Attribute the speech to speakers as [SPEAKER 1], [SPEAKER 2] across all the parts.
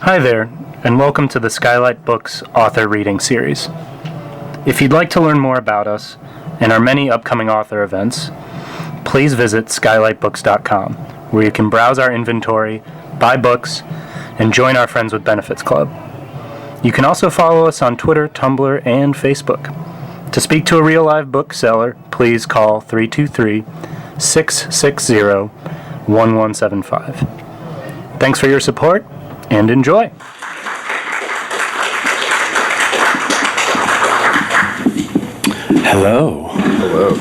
[SPEAKER 1] Hi there, and welcome to the Skylight Books author reading series. If you'd like to learn more about us and our many upcoming author events, please visit skylightbooks.com, where you can browse our inventory, buy books, and join our Friends with Benefits Club. You can also follow us on Twitter, Tumblr, and Facebook. To speak to a real live bookseller, please call 323-660-1175. Thanks for your support, and enjoy.
[SPEAKER 2] Hello.
[SPEAKER 3] Hello.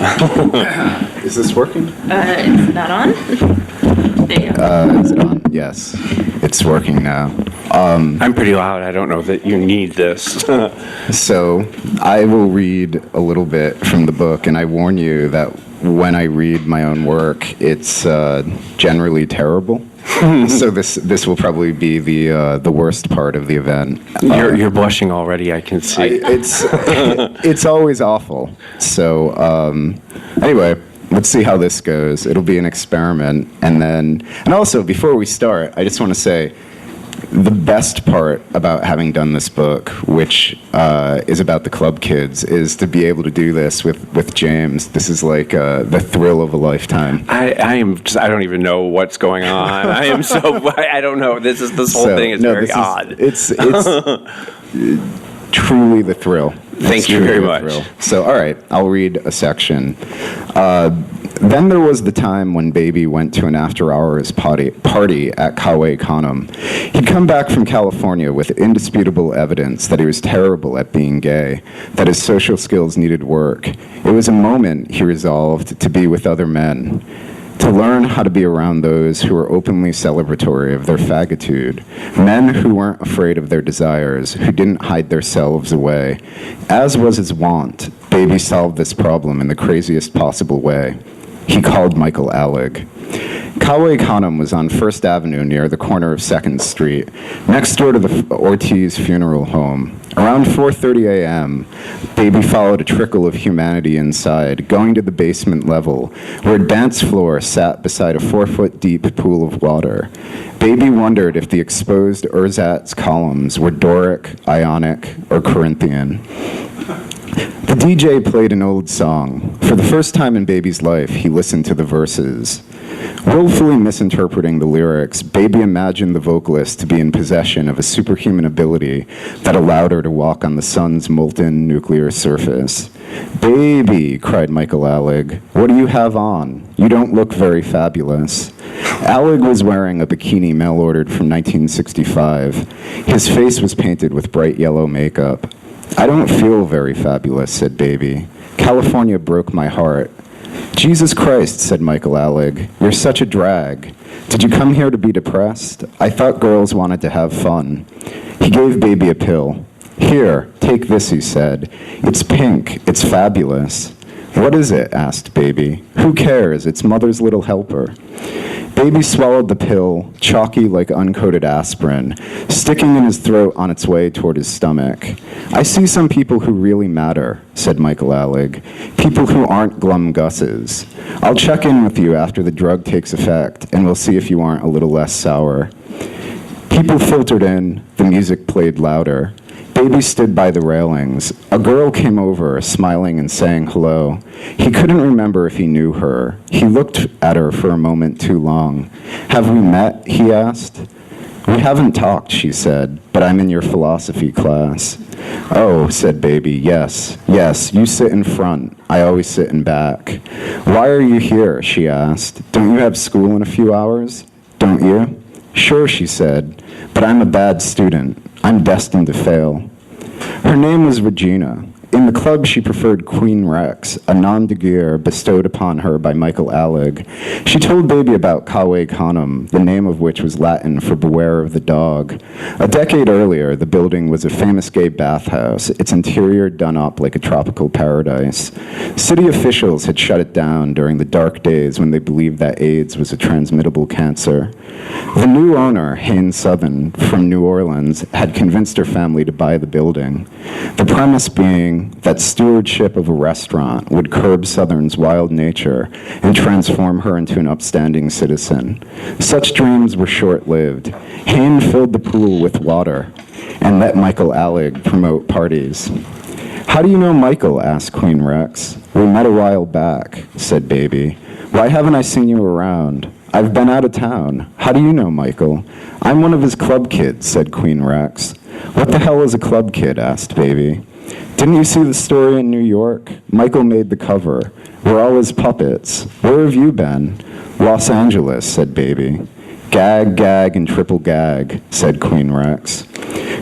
[SPEAKER 3] Is this working?
[SPEAKER 4] It's not on. There you go.
[SPEAKER 3] Is it on? Yes. It's working now.
[SPEAKER 2] I'm pretty loud. I don't know that you need this.
[SPEAKER 3] So I will read a little bit from the book, and I warn you that when I read my own work, it's generally terrible. So this will probably be the worst part of the event.
[SPEAKER 2] You're blushing already. I can see.
[SPEAKER 3] It's always awful. So anyway, let's see how this goes. It'll be an experiment, and also before we start, I just want to say the best part about having done this book, which is about the club kids, is to be able to do this with James. This is like the thrill of a lifetime.
[SPEAKER 2] I don't even know what's going on. I don't know. This whole thing is very odd.
[SPEAKER 3] It's truly the thrill.
[SPEAKER 2] Thank you very much.
[SPEAKER 3] So, all right, I'll read a section. Then there was the time when Baby went to an after-hours party at Houellebecq. He'd come back from California with indisputable evidence that he was terrible at being gay, that his social skills needed work. It was a moment, he resolved, to be with other men, to learn how to be around those who were openly celebratory of their faggitude, men who weren't afraid of their desires, who didn't hide themselves away. As was his wont, Baby solved this problem in the craziest possible way. He called Michael Alig. Houellebecq was on 1st Avenue near the corner of 2nd Street, next door to the Ortiz funeral home. Around 4:30 a.m., Baby followed a trickle of humanity inside, going to the basement level, where a dance floor sat beside a 4-foot-deep pool of water. Baby wondered if the exposed ersatz columns were Doric, Ionic, or Corinthian. The DJ played an old song. For the first time in Baby's life, he listened to the verses. Willfully misinterpreting the lyrics, Baby imagined the vocalist to be in possession of a superhuman ability that allowed her to walk on the sun's molten nuclear surface. "Baby," cried Michael Alig, "what do you have on? You don't look very fabulous." Alig was wearing a bikini mail-ordered from 1965. His face was painted with bright yellow makeup. "I don't feel very fabulous," said Baby. "California broke my heart." "Jesus Christ," said Michael Alig, "you're such a drag. Did you come here to be depressed? I thought girls wanted to have fun." He gave Baby a pill. "Here, take this," he said. "It's pink. It's fabulous." "What is it?" asked Baby. "Who cares? It's Mother's little helper." Baby swallowed the pill, chalky like uncoated aspirin, sticking in his throat on its way toward his stomach. "I see some people who really matter," said Michael Alig. "People who aren't glum Gusses. I'll check in with you after the drug takes effect, and we'll see if you aren't a little less sour." People filtered in. The music played louder. Baby stood by the railings. A girl came over, smiling and saying hello. He couldn't remember if he knew her. He looked at her for a moment too long. "Have we met?" he asked. "We haven't talked," she said, "but I'm in your philosophy class." "Oh," said Baby, yes, you sit in front. I always sit in back." "Why are you here?" she asked. "Don't you have school in a few hours?" "Don't you?" "Sure," she said, "but I'm a bad student. I'm destined to fail." Her name was Regina. In the club, she preferred Queen Rex, a nom de guerre bestowed upon her by Michael Alig. She told Baby about Houellebecq, the name of which was Latin for beware of the dog. A decade earlier, the building was a famous gay bathhouse, its interior done up like a tropical paradise. City officials had shut it down during the dark days when they believed that AIDS was a transmittable cancer. The new owner, Haynes Southern, from New Orleans, had convinced her family to buy the building. The premise being dreaming that stewardship of a restaurant would curb Southern's wild nature and transform her into an upstanding citizen. Such dreams were short-lived. Hayne filled the pool with water and let Michael Alig promote parties. "How do you know Michael?" asked Queen Rex. "We met a while back," said Baby. "Why haven't I seen you around? I've been out of town. How do you know Michael?" "I'm one of his club kids," said Queen Rex. "What the hell is a club kid?" asked Baby. "Didn't you see the story in New York? Michael made the cover. We're all his puppets. Where have you been?" "Los Angeles," said Baby. "Gag, gag, and triple gag," said Queen Rex.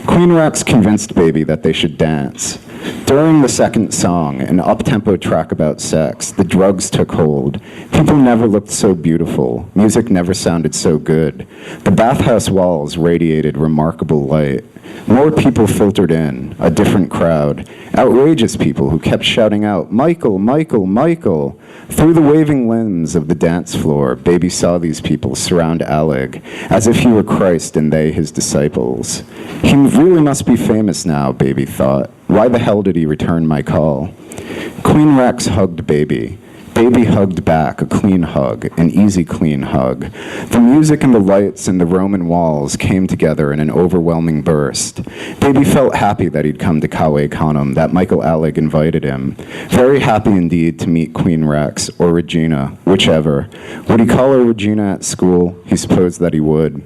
[SPEAKER 3] Queen Rex convinced Baby that they should dance. During the second song, an up-tempo track about sex, the drugs took hold. People never looked so beautiful. Music never sounded so good. The bathhouse walls radiated remarkable light. More people filtered in, a different crowd. Outrageous people who kept shouting out, "Michael, Michael, Michael!" Through the waving limbs of the dance floor, Baby saw these people surround Alig, as if he were Christ and they his disciples. He really must be famous now, Baby thought. Why the hell did he return my call? Queen Rex hugged Baby. Baby hugged back, a clean hug, an easy clean hug. The music and the lights and the Roman walls came together in an overwhelming burst. Baby felt happy that he'd come to Kawe Khanum, that Michael Alig invited him. Very happy indeed to meet Queen Rex, or Regina, whichever. Would he call her Regina at school? He supposed that he would.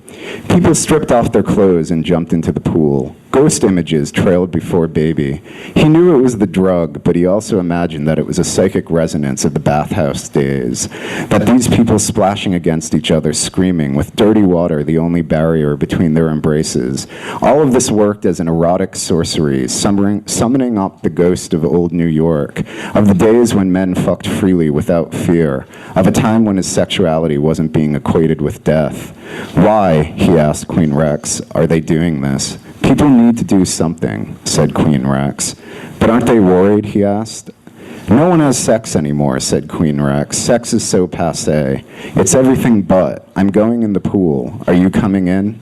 [SPEAKER 3] People stripped off their clothes and jumped into the pool. Ghost images trailed before Baby. He knew it was the drug, but he also imagined that it was a psychic resonance of the bathhouse days, that these people splashing against each other, screaming, with dirty water the only barrier between their embraces. All of this worked as an erotic sorcery, summoning up the ghost of old New York, of the days when men fucked freely without fear, of a time when his sexuality wasn't being equated with death. Why, he asked Queen Rex, are they doing this? People need to do something, said Queen Rex. But aren't they worried, he asked. No one has sex anymore, said Queen Rex. Sex is so passé. It's everything but. I'm going in the pool. Are you coming in?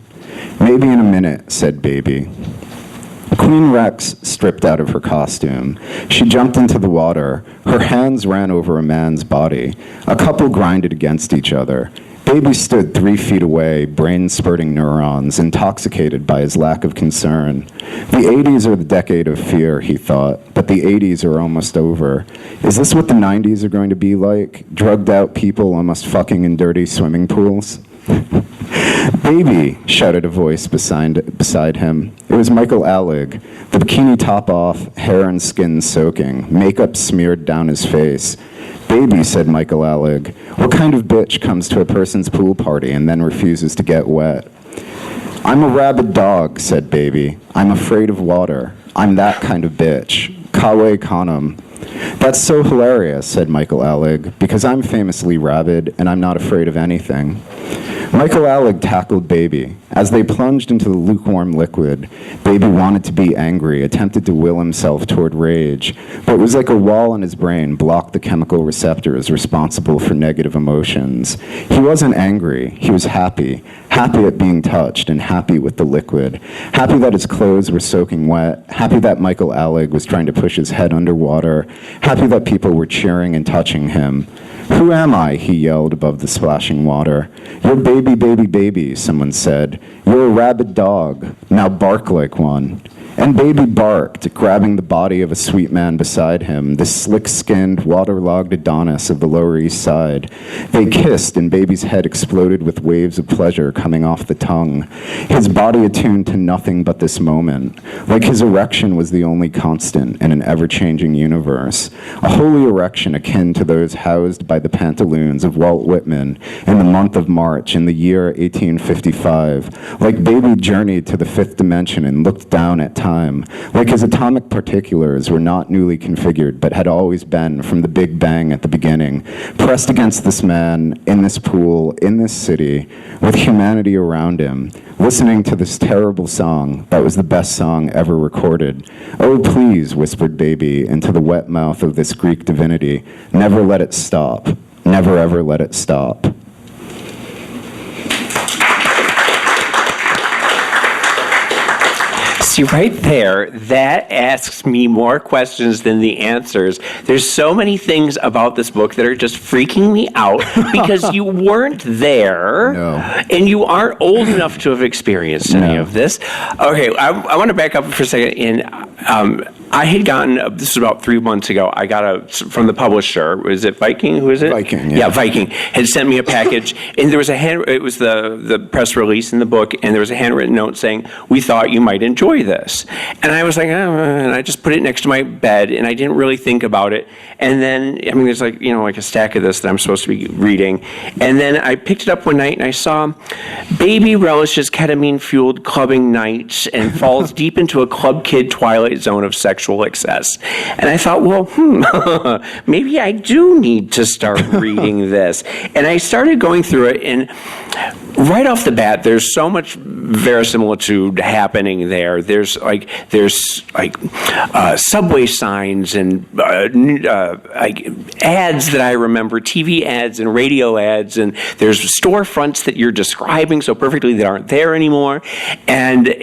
[SPEAKER 3] Maybe in a minute, said Baby. Queen Rex stripped out of her costume. She jumped into the water. Her hands ran over a man's body. A couple grinded against each other. Baby stood 3 feet away, brain-spurting neurons, intoxicated by his lack of concern. The 80s are the decade of fear, he thought, but the 80s are almost over. Is this what the 90s are going to be like? Drugged-out people almost fucking in dirty swimming pools? Baby, shouted a voice beside him. It was Michael Alig, the bikini top off, hair and skin soaking, makeup smeared down his face. Baby, said Michael Alig, what kind of bitch comes to a person's pool party and then refuses to get wet? I'm a rabid dog, said Baby. I'm afraid of water. I'm that kind of bitch. Kawe Khanum. That's so hilarious, said Michael Alig, because I'm famously rabid and I'm not afraid of anything. Michael Alig tackled Baby. As they plunged into the lukewarm liquid, Baby wanted to be angry, attempted to will himself toward rage, but it was like a wall in his brain blocked the chemical receptors responsible for negative emotions. He wasn't angry, he was happy at being touched and happy with the liquid, happy that his clothes were soaking wet, happy that Michael Alig was trying to push his head underwater, happy that people were cheering and touching him. Who am I? He yelled above the splashing water. You're Baby, Baby, Baby, someone said. You're a rabid dog. Now bark like one. And Baby barked, grabbing the body of a sweet man beside him, this slick-skinned, waterlogged Adonis of the Lower East Side. They kissed, and Baby's head exploded with waves of pleasure coming off the tongue, his body attuned to nothing but this moment, like his erection was the only constant in an ever-changing universe, a holy erection akin to those housed by the pantaloons of Walt Whitman in the month of March in the year 1855, like Baby journeyed to the fifth dimension and looked down at time, like his atomic particulars were not newly configured, but had always been from the Big Bang at the beginning, pressed against this man, in this pool, in this city, with humanity around him, listening to this terrible song that was the best song ever recorded. Oh, please, whispered Baby into the wet mouth of this Greek divinity, never let it stop. Never ever let it stop.
[SPEAKER 2] See, right there, that asks me more questions than the answers. There's so many things about this book that are just freaking me out because you weren't there, and you aren't old enough to have experienced any of this. Okay, I want to back up for a second. I had gotten, this was about 3 months ago, I got from the publisher, was it Viking? Who is it?
[SPEAKER 3] Viking,
[SPEAKER 2] yeah. Viking, had sent me a package, and there was it was the press release in the book, and there was a handwritten note saying, we thought you might enjoy this. And I was like, and I just put it next to my bed, and I didn't really think about it. And then, I mean, there's like a stack of this that I'm supposed to be reading. And then I picked it up one night, and I saw, Baby relishes ketamine-fueled clubbing nights and falls deep into a club kid twilight zone of sexual excess. And I thought, well, maybe I do need to start reading this. And I started going through it, and right off the bat, there's so much verisimilitude happening there. There's subway signs and ads that I remember, TV ads and radio ads, and there's storefronts that you're describing so perfectly that aren't there anymore. And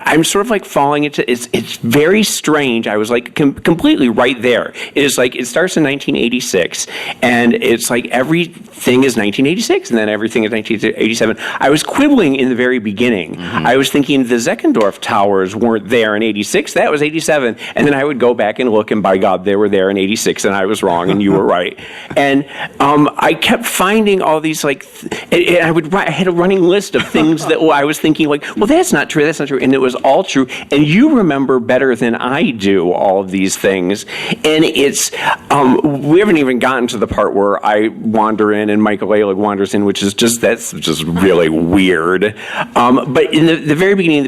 [SPEAKER 2] I'm sort of like falling into it's very strange. I was like completely right there. It is like it starts in 1986, and it's like everything is 1986, and then everything is 1987. I was quibbling in the very beginning. Mm-hmm. I was thinking the Zeckendorf Towers weren't there in 86. That was 87. And then I would go back and look, and by God, they were there in 86, and I was wrong, and you were right. And I kept finding all these I had a running list of things that I was thinking well, that's not true, and it was all true. And you remember better than I do all of these things. And it's we haven't even gotten to the part where I wander in and Michael Alig wanders in, that's just really weird. But in the very beginning,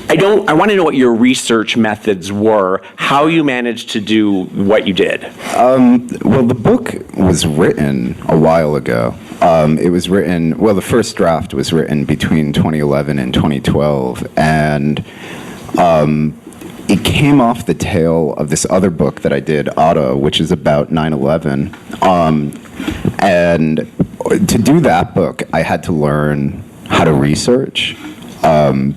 [SPEAKER 2] I want to know what your research methods were, how you managed to do what you did.
[SPEAKER 3] Well, the book was written a while ago. It was written, the first draft was written between 2011 and 2012, and it came off the tail of this other book that I did, Otto, which is about 9/11. And to do that book, I had to learn how to research. And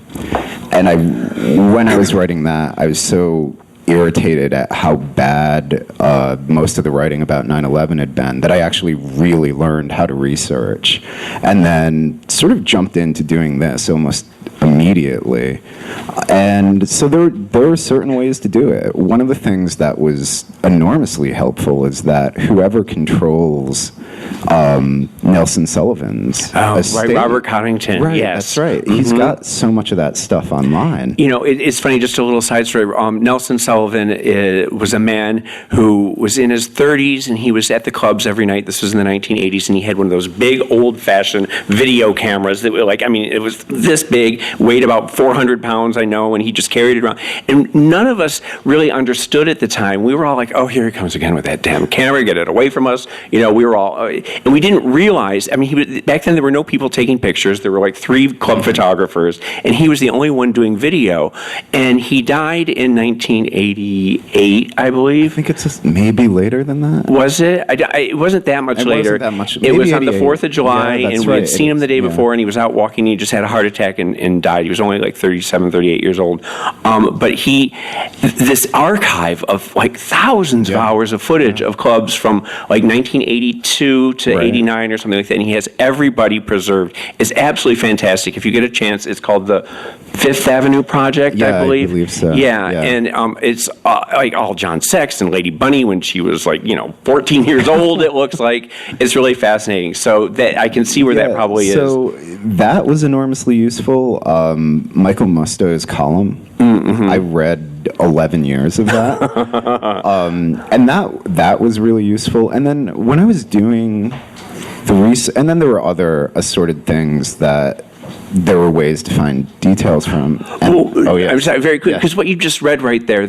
[SPEAKER 3] when I was writing that, I was so irritated at how bad most of the writing about 9/11 had been that I actually really learned how to research, and then sort of jumped into doing this almost immediately. And so there are certain ways to do it. One of the things that was enormously helpful is that whoever controls Nelson Sullivan's estate,
[SPEAKER 2] right, Robert Coddington.
[SPEAKER 3] Right,
[SPEAKER 2] yes,
[SPEAKER 3] that's right. Mm-hmm. He's got so much of that stuff online.
[SPEAKER 2] It's funny. Just a little side story. Nelson Sullivan was a man who was in his 30s, and he was at the clubs every night. This was in the 1980s, and he had one of those big, old-fashioned video cameras that were it was this big, weighed about 400 pounds, I know, and he just carried it around. And none of us really understood at the time. We were all like, oh, here he comes again with that damn camera, get it away from us. We were all, and we didn't realize, back then there were no people taking pictures. There were 3 club photographers, and he was the only one doing video. And he died in 1988, I believe.
[SPEAKER 3] I think it's maybe later than that.
[SPEAKER 2] Was it? It wasn't that much later.
[SPEAKER 3] Wasn't that much.
[SPEAKER 2] It was on the 4th of July, and we had seen him the day
[SPEAKER 3] Yeah.
[SPEAKER 2] before, and he was out walking, and he just had a heart attack and died. He was only 37, 38 years old. But this archive of thousands of hours of footage of clubs from 1982 to 89 or something like that, and he has everybody preserved. It's absolutely fantastic. If you get a chance, it's called the Fifth Avenue Project, I believe.
[SPEAKER 3] I believe so.
[SPEAKER 2] Yeah. And it's all John Sex and Lady Bunny when she was 14 years old, it looks like. It's really fascinating. So that I can see where that probably is.
[SPEAKER 3] So that was enormously useful. Michael Musto's column, I read 11 years of that. And that was really useful. And then when I was doing the research, and then there were other assorted things that there were ways to find details from.
[SPEAKER 2] I'm sorry, very quick, because what you just read right there,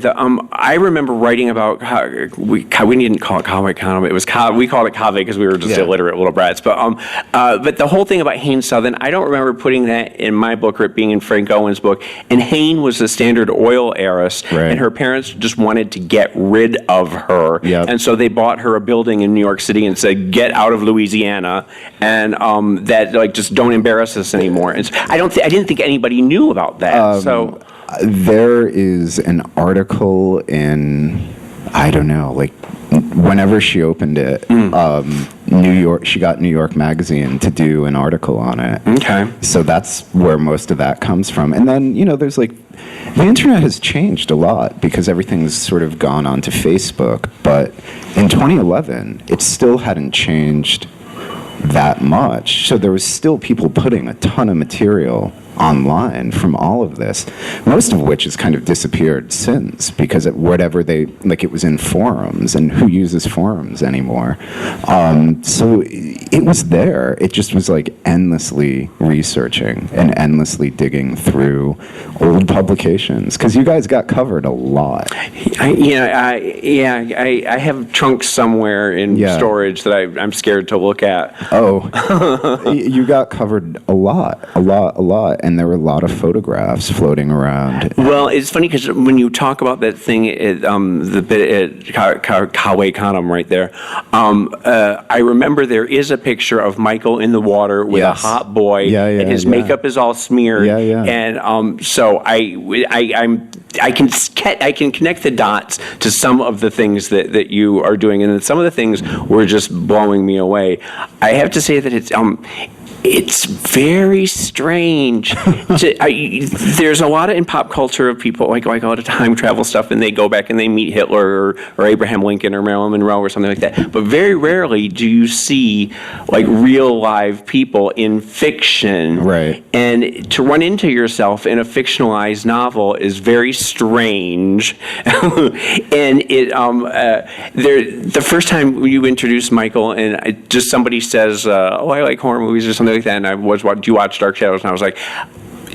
[SPEAKER 2] I remember writing about how we didn't call it Conway Condom, we called it Cave because we were just illiterate little brats. But the whole thing about Hayne Southern, I don't remember putting that in my book or it being in Frank Owen's book. And Hayne was the Standard Oil heiress, and her parents just wanted to get rid of her, and so they bought her a building in New York City and said, "Get out of Louisiana," and that just don't embarrass us anymore. And so I didn't think anybody knew about that.
[SPEAKER 3] There is an article in, I don't know, like whenever she opened it, New York, she got New York Magazine to do an article on it.
[SPEAKER 2] Okay.
[SPEAKER 3] So that's where most of that comes from. And then, there's like, the internet has changed a lot because everything's sort of gone onto Facebook. But in 2011, it still hadn't changed that much. So there was still people putting a ton of material online from all of this, most of which has kind of disappeared since because it was in forums, and who uses forums anymore? So it was there. It just was like endlessly researching and endlessly digging through old publications because you guys got covered a lot.
[SPEAKER 2] I have chunks somewhere in storage that I'm scared to look at.
[SPEAKER 3] Oh, you got covered a lot. And there were a lot of photographs floating around.
[SPEAKER 2] Well, it's funny because when you talk about that thing, the bit at Kawe Kanam right there, I remember there is a picture of Michael in the water with a hot boy, and his makeup is all smeared. And so I can connect the dots to some of the things that you are doing, and some of the things were just blowing me away. I have to say that it's very strange. There's a lot in pop culture of people like a lot of time travel stuff, and they go back and they meet Hitler or Abraham Lincoln or Marilyn Monroe or something like that. But very rarely do you see like real live people in fiction.
[SPEAKER 3] Right.
[SPEAKER 2] And to run into yourself in a fictionalized novel is very strange. And the first time you introduce Michael, and just somebody says, "Oh, I like horror movies" or something like that, and do you watch Dark Shadows? And I was like,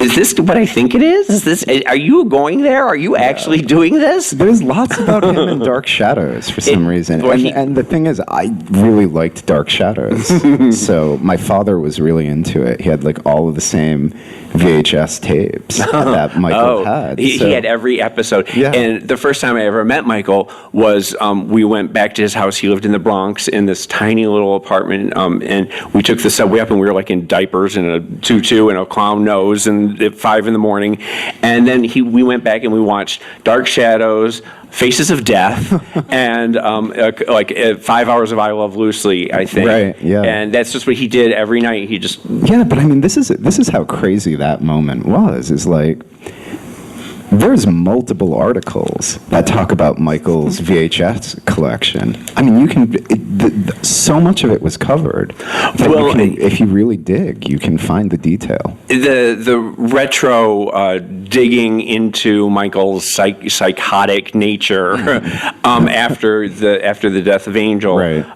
[SPEAKER 2] is this what I think it is? Are you going there? Are you actually doing this?
[SPEAKER 3] There's lots about him in Dark Shadows for some reason. And the thing is, I really liked Dark Shadows. So my father was really into it. He had like all of the same VHS tapes that Michael had.
[SPEAKER 2] He had every episode.
[SPEAKER 3] Yeah.
[SPEAKER 2] And the first time I ever met Michael was we went back to his house. He lived in the Bronx in this tiny little apartment, and we took the subway up, and we were like in diapers and a tutu and a clown nose, and at 5 a.m, and then we went back and we watched Dark Shadows, Faces of Death, and 5 hours of I Love Lucy, I think.
[SPEAKER 3] Right. Yeah.
[SPEAKER 2] And that's just what he did every night. He just
[SPEAKER 3] but I mean, this is how crazy that moment was. Is like, there's multiple articles that talk about Michael's VHS collection. I mean, so much of it was covered. If you really dig, you can find the detail.
[SPEAKER 2] The retro digging into Michael's psychotic nature after the death of Angel,
[SPEAKER 3] right,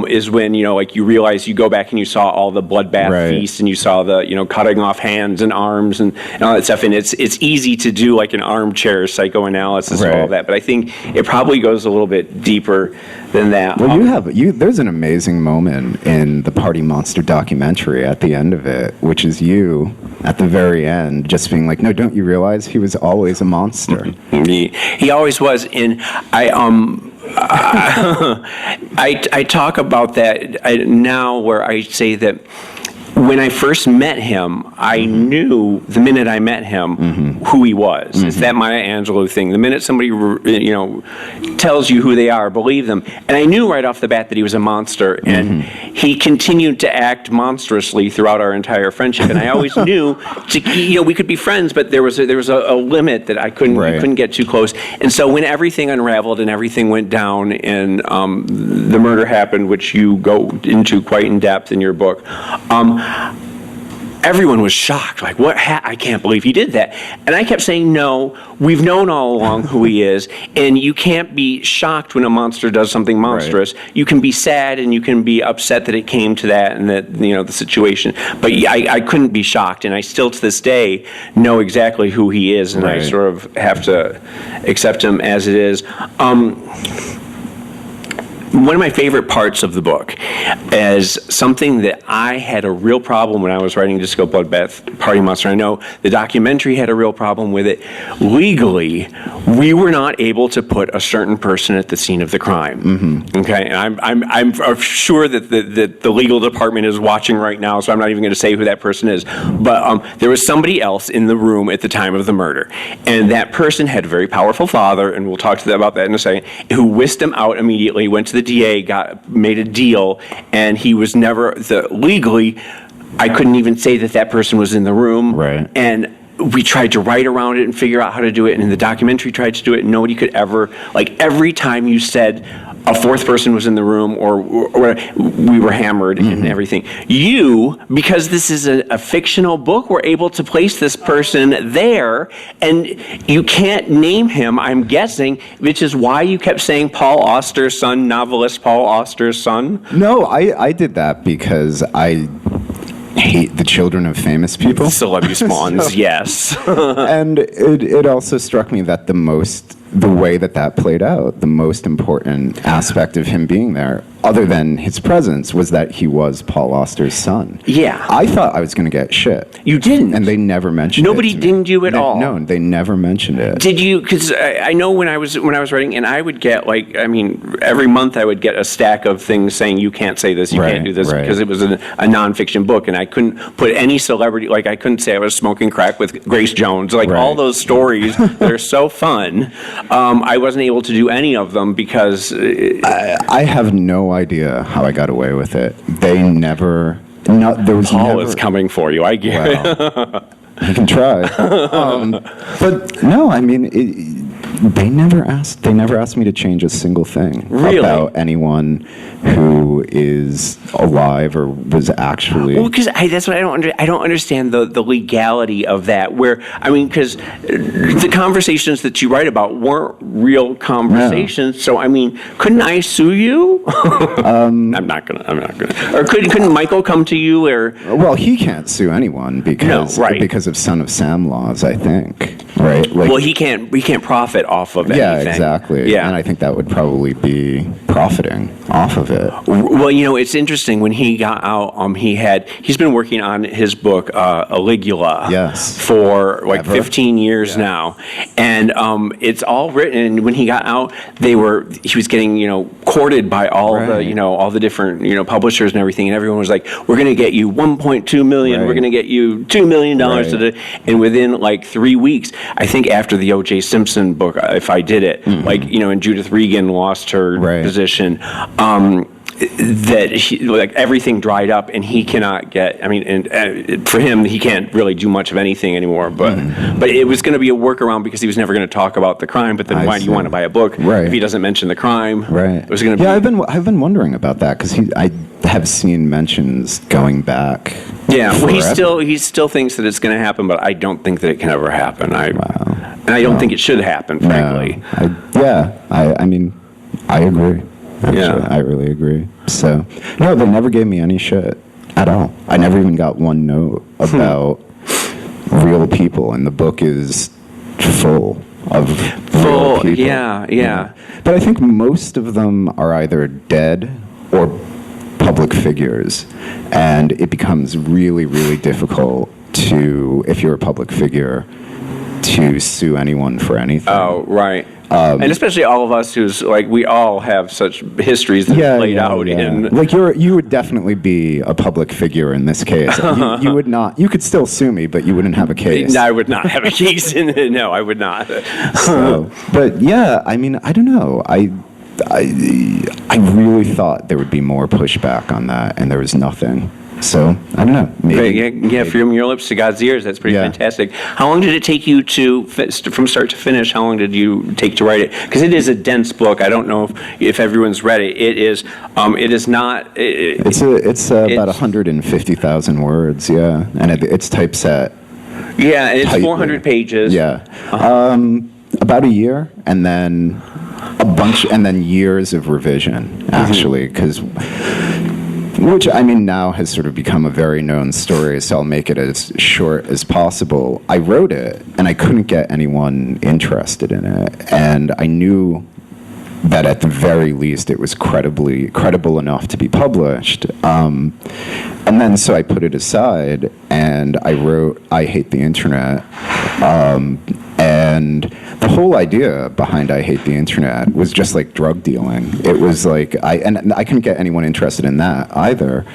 [SPEAKER 2] is when you realize you go back and you saw all the bloodbath feasts, and you saw the cutting off hands and arms and all that stuff, and it's easy to do like an armchair psychoanalysis of all that, but I think it probably goes a little bit deeper than that.
[SPEAKER 3] Well, there's an amazing moment in the Party Monster documentary at the end of it, which is you at the very end just being like, no, don't you realize he was always a monster?
[SPEAKER 2] He always was. And I talk about that now, where I say that when I first met him, I knew the minute I met him who he was. It's that Maya Angelou thing. The minute somebody tells you who they are, believe them. And I knew right off the bat that he was a monster. And he continued to act monstrously throughout our entire friendship. And I always knew we could be friends, but there was a limit that I couldn't get too close. And so when everything unraveled and everything went down, and the murder happened, which you go into quite in depth in your book, everyone was shocked. Like, what? I can't believe he did that. And I kept saying, no, we've known all along who he is. And you can't be shocked when a monster does something monstrous. Right. You can be sad and you can be upset that it came to that and that, the situation. But I couldn't be shocked. And I still, to this day, know exactly who he is. And I sort of have to accept him as it is. one of my favorite parts of the book is something that I had a real problem when I was writing Disco Bloodbath Party Monster. I know the documentary had a real problem with it. Legally, we were not able to put a certain person at the scene of the crime. Okay, and I'm sure that the legal department is watching right now, so I'm not even going to say who that person is. But there was somebody else in the room at the time of the murder, and that person had a very powerful father, and we'll talk to them about that in a second, who whisked him out immediately, went to the DA, made a deal, and he was never, legally, I couldn't even say that person was in the room.
[SPEAKER 3] Right.
[SPEAKER 2] And we tried to write around it and figure out how to do it, and the documentary tried to do it, and nobody could ever, like, every time you said a fourth person was in the room, or we were hammered and everything. You, because this is a fictional book, were able to place this person there, and you can't name him, I'm guessing, which is why you kept saying Paul Auster's son, novelist Paul Auster's son.
[SPEAKER 3] No, I did that because I hate the children of famous people.
[SPEAKER 2] Celebrity spawns, yes.
[SPEAKER 3] And it also struck me that the way that played out, the most important aspect of him being there, other than his presence, was that he was Paul Auster's son.
[SPEAKER 2] Yeah.
[SPEAKER 3] I thought I was going to get shit.
[SPEAKER 2] You didn't.
[SPEAKER 3] And they never mentioned
[SPEAKER 2] Nobody
[SPEAKER 3] it.
[SPEAKER 2] dinged you at all.
[SPEAKER 3] No, they never mentioned it.
[SPEAKER 2] Did you? Because I know when I was writing, and I would get every month I would get a stack of things saying you can't say this, you can't do this, because it was a nonfiction book, and I couldn't put any celebrity, like I couldn't say I was smoking crack with Grace Jones, all those stories that are so fun. I wasn't able to do any of them because
[SPEAKER 3] I have no idea how I got away with it. They never. No, there was
[SPEAKER 2] Paul
[SPEAKER 3] never,
[SPEAKER 2] is coming for you. I get it.
[SPEAKER 3] Well, you can try. But no, I mean, they never asked me to change a single thing about anyone who is alive or was actually.
[SPEAKER 2] Well, because that's what I don't understand the legality of that. Where because the conversations that you write about weren't real conversations. No. So couldn't I sue you? I'm not gonna. Or couldn't Michael come to you? Or
[SPEAKER 3] well, he can't sue anyone because of Son of Sam laws, I think. Right.
[SPEAKER 2] Well, he can't profit off of anything.
[SPEAKER 3] Yeah, exactly. Yeah, and I think that would probably be profiting off of it.
[SPEAKER 2] Well, it's interesting. When he got out, he's been working on his book Aligula for 15 years now, and it's all written. And when he got out, he was getting courted by all the different publishers and everything, and everyone was like, "We're going to get you 1.2 million. We're going to get you $2 million today." And within 3 weeks, I think after the O.J. Simpson book, if I did it, and Judith Regan lost her position, that everything dried up, and he cannot get. And for him, he can't really do much of anything anymore. But it was going to be a workaround because he was never going to talk about the crime. But then why do you want to buy a book if he doesn't mention the crime?
[SPEAKER 3] Right.
[SPEAKER 2] It was going to be.
[SPEAKER 3] Yeah, I've been wondering about that because I have seen mentions going back.
[SPEAKER 2] Yeah, well, he still thinks that it's going to happen, but I don't think that it can ever happen. And I don't think it should happen, frankly.
[SPEAKER 3] I agree. Actually, I really agree. So, no, they never gave me any shit at all. I never even got one note about real people, and the book is full of real people.
[SPEAKER 2] Yeah.
[SPEAKER 3] But I think most of them are either dead or public figures, and it becomes really, really difficult if you're a public figure, to sue anyone for anything.
[SPEAKER 2] Oh, right. And especially all of us who's we all have such histories that are played out in.
[SPEAKER 3] You would definitely be a public figure in this case. You would not. You could still sue me, but you wouldn't have a case.
[SPEAKER 2] No, I would not have a case. No, I would not.
[SPEAKER 3] But yeah, I don't know. I really thought there would be more pushback on that, and there was nothing. So, I don't know.
[SPEAKER 2] Maybe. From your lips to God's ears, that's pretty fantastic. How long did it take you from start to finish, how long did you take to write it? Because it is a dense book. I don't know if everyone's read it. It is not...
[SPEAKER 3] It's about 150,000 words, and it's typeset.
[SPEAKER 2] Yeah, and it's 400 pages.
[SPEAKER 3] Yeah. About a year, and then and then years of revision, actually, because... Which, now has sort of become a very known story, so I'll make it as short as possible. I wrote it, and I couldn't get anyone interested in it. And I knew that at the very least it was credible enough to be published. And then so I put it aside and I wrote I Hate the Internet. And the whole idea behind I Hate the Internet was just like drug dealing. It was like, and I couldn't get anyone interested in that either.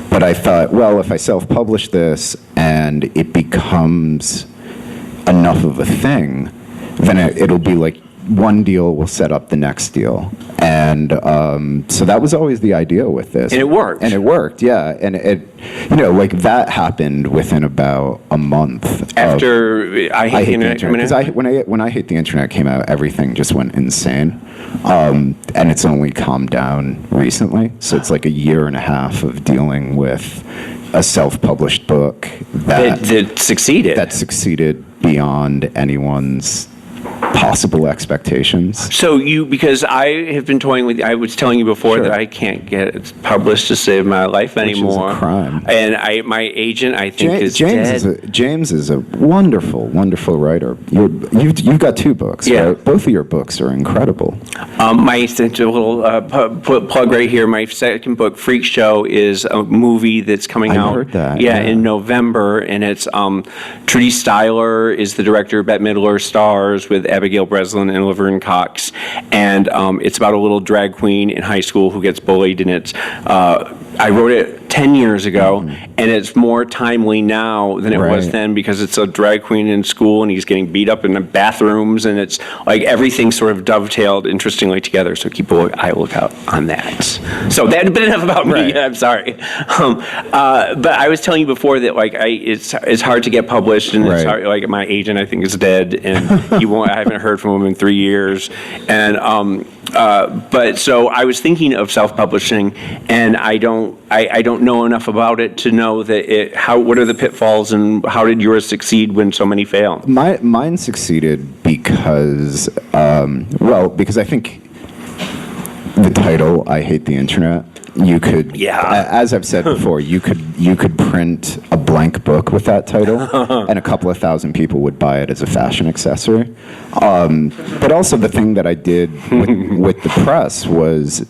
[SPEAKER 3] But I thought, well, if I self-publish this and it becomes enough of a thing, then it'll be like one deal will set up the next deal. And so that was always the idea with this.
[SPEAKER 2] And it worked.
[SPEAKER 3] And it worked, yeah. And it, like that happened within about a month.
[SPEAKER 2] After I Hate the Internet.
[SPEAKER 3] Because when I Hate the Internet came out, everything just went insane. And it's only calmed down recently. So it's like a year and a half of dealing with a self-published book
[SPEAKER 2] that succeeded.
[SPEAKER 3] That succeeded beyond anyone's possible expectations.
[SPEAKER 2] So because I have been toying with, I was telling you before that I can't get it published to save my life anymore.
[SPEAKER 3] Which is a crime.
[SPEAKER 2] And my agent, I think, is dead.
[SPEAKER 3] James is a wonderful, wonderful writer. You've got 2 books, right? Both of your books are incredible.
[SPEAKER 2] My little plug right here. My second book, Freak Show, is a movie that's coming out.
[SPEAKER 3] I heard that.
[SPEAKER 2] Yeah, in November, and it's Trudy Styler is the director. Bette Midler stars with Abigail Breslin and Laverne Cox, and it's about a little drag queen in high school who gets bullied, and it's I wrote it 10 years ago, and it's more timely now than it was then because it's a drag queen in school, and he's getting beat up in the bathrooms, and it's like everything sort of dovetailed interestingly together. So keep an eye lookout on that. So that, but enough about me. I'm sorry, but I was telling you before that like it's hard to get published, and it's hard, like my agent I think is dead, and he won't. I haven't heard from him in 3 years, and but so I was thinking of self-publishing, and I don't know enough about it to know that what are the pitfalls, and how did yours succeed when so many fail?
[SPEAKER 3] Mine succeeded because because I think the title I Hate the Internet. You could, as I've said before, you could print a blank book with that title, and a couple of thousand people would buy it as a fashion accessory. But also the thing that I did with the press was,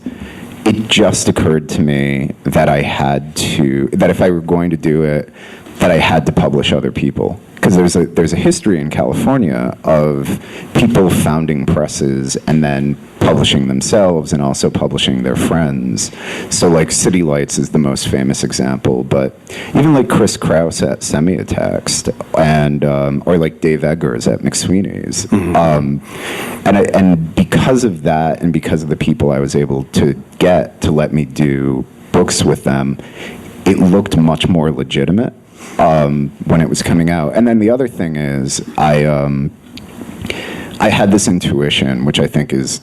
[SPEAKER 3] it just occurred to me that that if I were going to do it, that I had to publish other people. Because there's a history in California of people founding presses and then publishing themselves and also publishing their friends. So like City Lights is the most famous example, but even like Chris Krause at Semiotext and or like Dave Eggers at McSweeney's. And because of that, and because of the people I was able to get to let me do books with them, it looked much more legitimate when it was coming out. And then the other thing is, I had this intuition, which I think is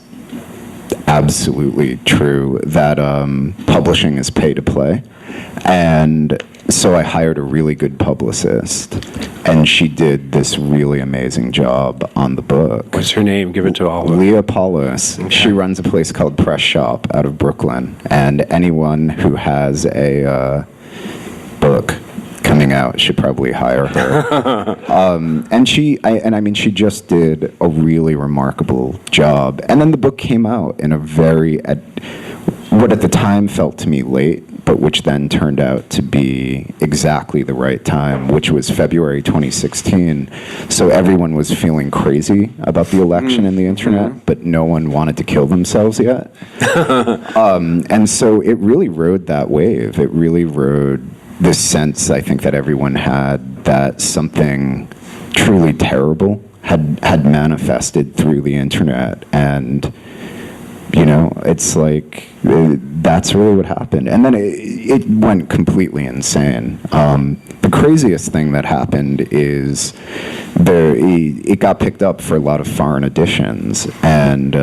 [SPEAKER 3] absolutely true, that publishing is pay to play. And so I hired a really good publicist, and she did this really amazing job on the book.
[SPEAKER 2] What's her name? Give it to all of us.
[SPEAKER 3] Leah Paulus. Okay. She runs a place called Press Shop out of Brooklyn, and anyone who has a book coming out should probably hire her. And she just did a really remarkable job. And then the book came out in a what at the time felt to me late, but which then turned out to be exactly the right time, which was February 2016. So everyone was feeling crazy about the election and the internet, but no one wanted to kill themselves yet. And so it really rode that wave. It really rode this sense, I think, that everyone had, that something truly terrible had manifested through the internet. And, it's like, that's really what happened. And then it went completely insane. The craziest thing that happened is it got picked up for a lot of foreign editions. And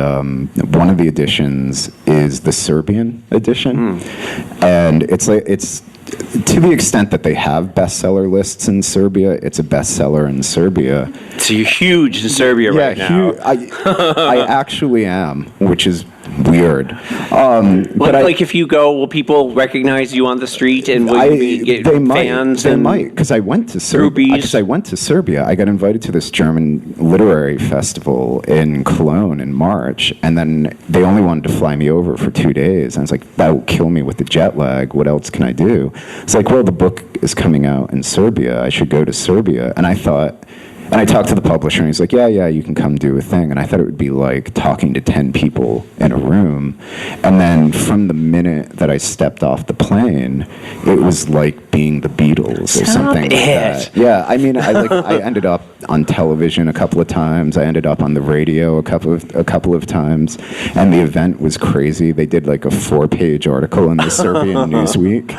[SPEAKER 3] one of the editions is the Serbian edition. And it's to the extent that they have bestseller lists in Serbia, it's a bestseller in Serbia.
[SPEAKER 2] So you're huge in Serbia right now.
[SPEAKER 3] I actually am, which is weird. But
[SPEAKER 2] like if you go, will people recognize you on the street and will you get fans?
[SPEAKER 3] They might, because I went to Serbia. Because I went to Serbia. I got invited to this German literary festival in Cologne in March, and then they only wanted to fly me over for 2 days. And I was like, that will kill me with the jet lag. What else can I do? It's like, well, the book is coming out in Serbia. I should go to Serbia. And I thought. And I talked to the publisher, and he's like, yeah, you can come do a thing. And I thought it would be like talking to 10 people in a room. And then from the minute that I stepped off the plane, it was like being the Beatles or something like that. Yeah, I mean, I ended up on television a couple of times. I ended up on the radio a couple of times. And the event was crazy. They did like a 4-page article in the Serbian Newsweek.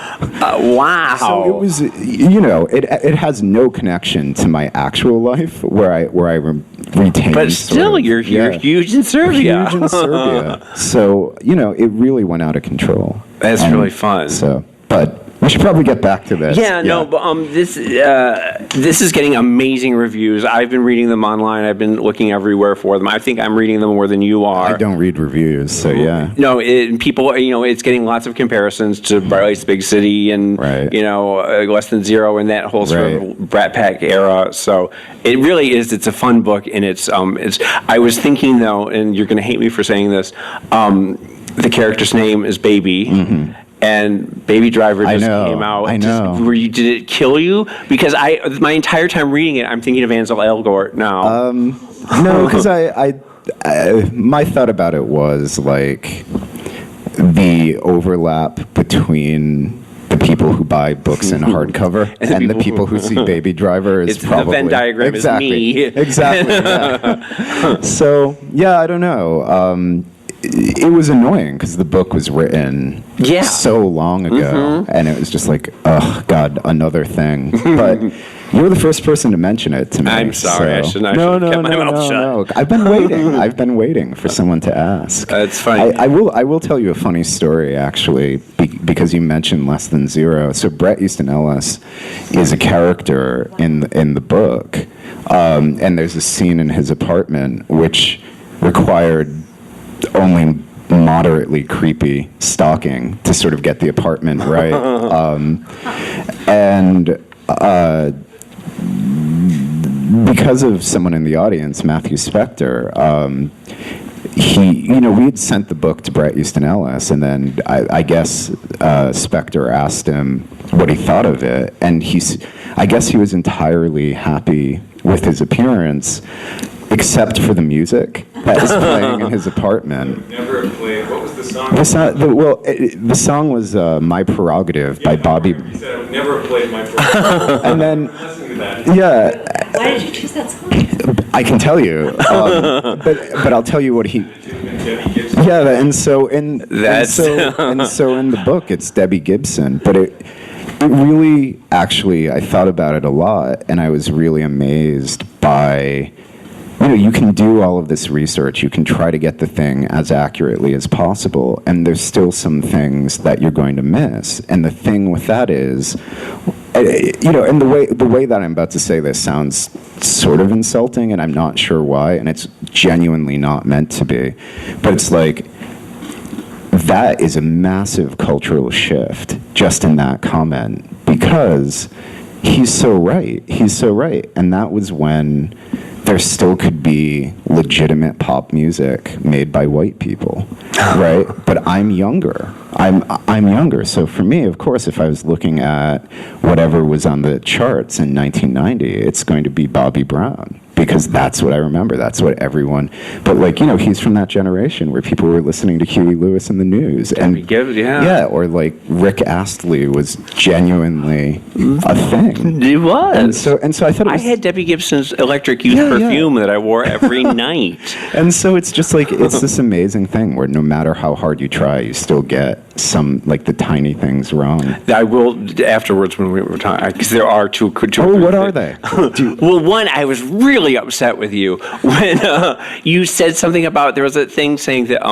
[SPEAKER 2] Wow.
[SPEAKER 3] So it was, it has no connection to my actual life. Where I retain.
[SPEAKER 2] But still, you're huge in Serbia.
[SPEAKER 3] Huge in Serbia. So it really went out of control.
[SPEAKER 2] That's really fun.
[SPEAKER 3] So, but we should probably get back to this.
[SPEAKER 2] No, but this is getting amazing reviews. I've been reading them online. I've been looking everywhere for them. I think I'm reading them more than you are.
[SPEAKER 3] I don't read reviews, so yeah.
[SPEAKER 2] No, people, it's getting lots of comparisons to Bright Lights, Big City, and Less Than Zero, and that whole sort of Brat Pack era. So it really is. It's a fun book, and it's. I was thinking though, and you're going to hate me for saying this. The character's name is Baby. Mm-hmm. And Baby Driver just came out.
[SPEAKER 3] I know.
[SPEAKER 2] Did it kill you? Because my entire time reading it, I'm thinking of Ansel Elgort now.
[SPEAKER 3] No, because I my thought about it was like the overlap between the people who buy books in hardcover and the people who see Baby Driver is probably
[SPEAKER 2] the Venn diagram is me.
[SPEAKER 3] Exactly. Yeah. So I don't know. It was annoying because the book was written so long ago, and it was just like, oh God, another thing. But you were the first person to mention it to me.
[SPEAKER 2] I'm sorry,
[SPEAKER 3] so.
[SPEAKER 2] I should have kept my mouth shut.
[SPEAKER 3] No. I've been waiting. I've been waiting for someone to ask.
[SPEAKER 2] That's funny.
[SPEAKER 3] I will tell you a funny story actually, because you mentioned Less Than Zero. So Bret Easton Ellis is a character in the book, and there's a scene in his apartment which required only moderately creepy stalking to sort of get the apartment right. Because of someone in the audience, Matthew Spector, we had sent the book to Bret Easton Ellis, and then I guess Spector asked him what he thought of it, and I guess he was entirely happy with his appearance, except for the music that was playing in his apartment.
[SPEAKER 5] Never played. What was the song?
[SPEAKER 3] The song was "My Prerogative" by Bobby.
[SPEAKER 5] He said, "I've never played My Prerogative."
[SPEAKER 3] And then,
[SPEAKER 5] listen to that.
[SPEAKER 4] Why did you choose that song?
[SPEAKER 3] I can tell you, but I'll tell you what he. Yeah, and so in the book it's Debbie Gibson, but it really actually I thought about it a lot, and I was really amazed by. You can do all of this research. You can try to get the thing as accurately as possible, and there's still some things that you're going to miss. And the thing with that is, and the way that I'm about to say this sounds sort of insulting, and I'm not sure why, and it's genuinely not meant to be. But it's like, that is a massive cultural shift just in that comment, because he's so right. He's so right. And that was when there still could be legitimate pop music made by white people, right? But I'm younger. I'm younger. So for me, of course, if I was looking at whatever was on the charts in 1990, it's going to be Bobby Brown, because that's what I remember. That's what everyone. But he's from that generation where people were listening to Huey Lewis in the news, or like Rick Astley was genuinely a thing.
[SPEAKER 2] It was.
[SPEAKER 3] And so I thought I
[SPEAKER 2] had Debbie Gibson's Electric Youth perfume that I wore every night.
[SPEAKER 3] And so it's just like it's this amazing thing where no matter how hard you try, you still get some, like, the tiny things wrong.
[SPEAKER 2] I will afterwards when we were talking, because there are two.
[SPEAKER 3] Oh, what are they?
[SPEAKER 2] Well, one, I was really upset with you when you said something about, there was a thing saying that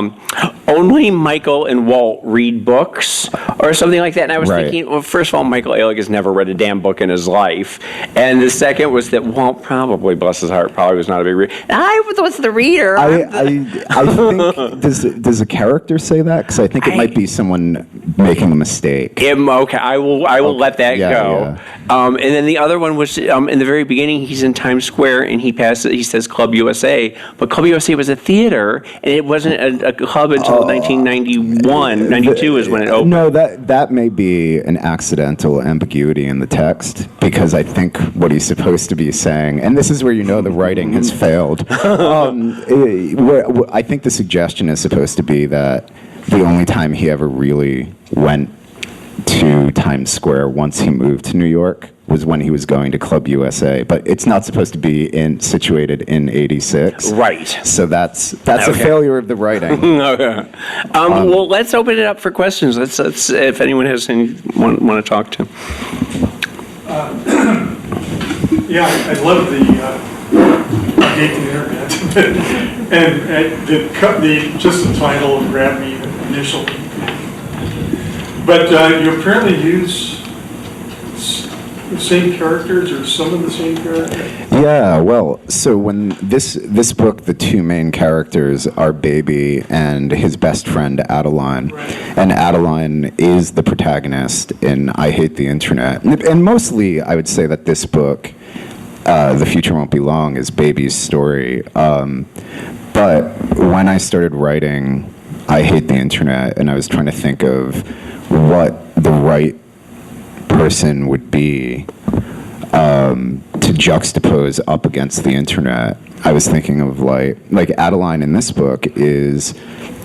[SPEAKER 2] only Michael and Walt read books or something like that. And I was thinking, well, first of all, Michael Alig has never read a damn book in his life. And the second was that Walt probably, bless his heart, probably was not a big reader. I was the reader.
[SPEAKER 3] I think, does a character say that? Because I think it might be someone making a mistake.
[SPEAKER 2] Okay, I will let that go.
[SPEAKER 3] Yeah.
[SPEAKER 2] And then the other one was in the very beginning. He's in Times Square and he says Club USA, but Club USA was a theater and it wasn't a club until 1991. 92 is when it opened.
[SPEAKER 3] No, that may be an accidental ambiguity in the text, because I think what he's supposed to be saying, and this is where you know the writing has failed. I think the suggestion is supposed to be that the only time he ever really went to Times Square once he moved to New York was when he was going to Club USA, but it's not supposed to be situated in 86.
[SPEAKER 2] Right.
[SPEAKER 3] So that's a failure of the writing.
[SPEAKER 2] Okay. Well, let's open it up for questions. Let's if anyone has anyone want to talk to.
[SPEAKER 6] Yeah, I love I hate the internet, and just the title grabbed me initially. But you apparently use the same characters, or some of the same characters?
[SPEAKER 3] Yeah, well, so when this book, the two main characters are Baby and his best friend Adeline.
[SPEAKER 6] Right.
[SPEAKER 3] And Adeline is the protagonist in I Hate the Internet. And mostly I would say that this book, The Future Won't Be Long, is Baby's story. But when I started writing I Hate the Internet, and I was trying to think of what the right person would be to juxtapose up against the internet, I was thinking of like Adeline in this book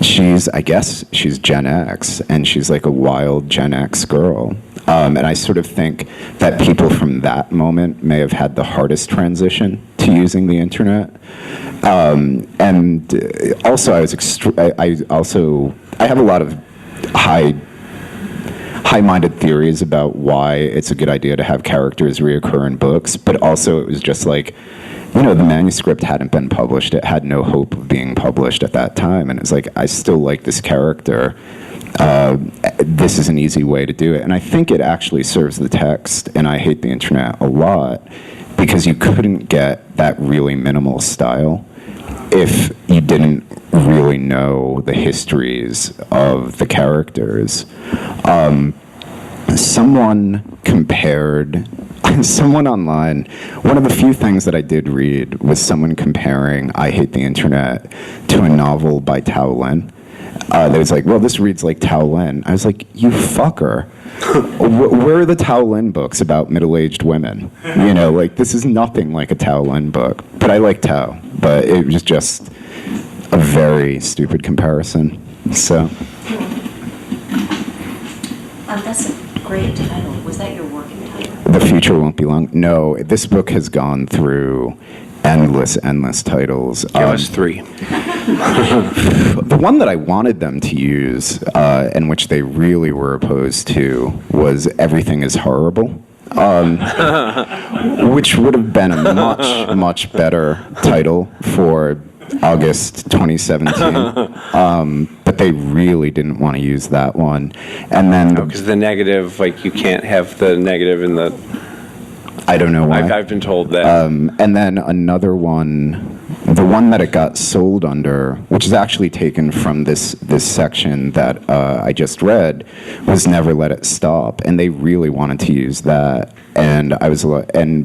[SPEAKER 3] she's Gen X, and she's like a wild Gen X girl. And I sort of think that people from that moment may have had the hardest transition to using the internet. And also I have a lot of high-minded theories about why it's a good idea to have characters reoccur in books, but also it was just like, the manuscript hadn't been published. It had no hope of being published at that time, and it's like, I still like this character. This is an easy way to do it, and I think it actually serves the text, and I Hate the Internet a lot, because you couldn't get that really minimal style if you didn't really know the histories of the characters. Someone online, one of the few things that I did read was someone comparing I Hate the Internet to a novel by Tao Lin. They was like, well, this reads like Tao Lin. I was like, you fucker. Where are the Tao Lin books about middle-aged women? This is nothing like a Tao Lin book. But I like Tao, but it was just a very stupid comparison. So.
[SPEAKER 4] That's a great title. Was that your working title?
[SPEAKER 3] The Future Won't Be Long. No, this book has gone through endless titles.
[SPEAKER 2] Give us three.
[SPEAKER 3] The one that I wanted them to use, and which they really were opposed to, was Everything is Horrible, which would have been a much better title for August 2017. But they really didn't want to use that one. And then...
[SPEAKER 2] because the negative, you can't have the negative in the...
[SPEAKER 3] I don't know why.
[SPEAKER 2] I've been told that.
[SPEAKER 3] And then another one, the one that it got sold under, which is actually taken from this section that I just read, was Never Let It Stop, and they really wanted to use that. And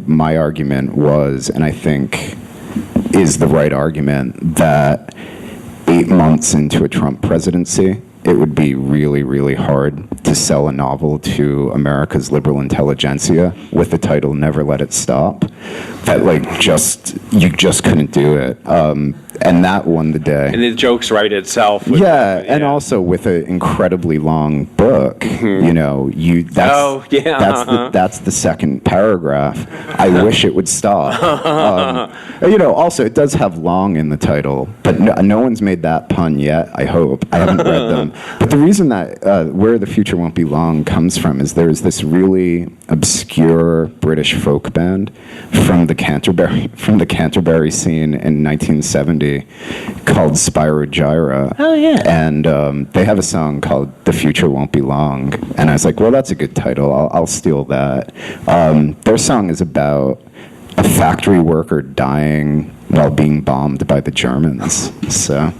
[SPEAKER 3] my argument was, and I think is the right argument, that 8 months into a Trump presidency, it would be really, really hard to sell a novel to America's liberal intelligentsia with the title Never Let It Stop. That, you just couldn't do it. and that won the day.
[SPEAKER 2] And the jokes write itself.
[SPEAKER 3] And also with an incredibly long book, you know, that's the second paragraph. I wish it would stop. You know, also it does have long in the title, but no one's made that pun yet. I hope. I haven't read them. But the reason that Where the Future Won't Be Long comes from is there's this really obscure British folk band from the Canterbury scene in 1970 called Spyro Gyra.
[SPEAKER 2] Oh, yeah.
[SPEAKER 3] And they have a song called The Future Won't Be Long. And I was like, well, that's a good title. I'll steal that. Their song is about a factory worker dying while being bombed by the Germans. So...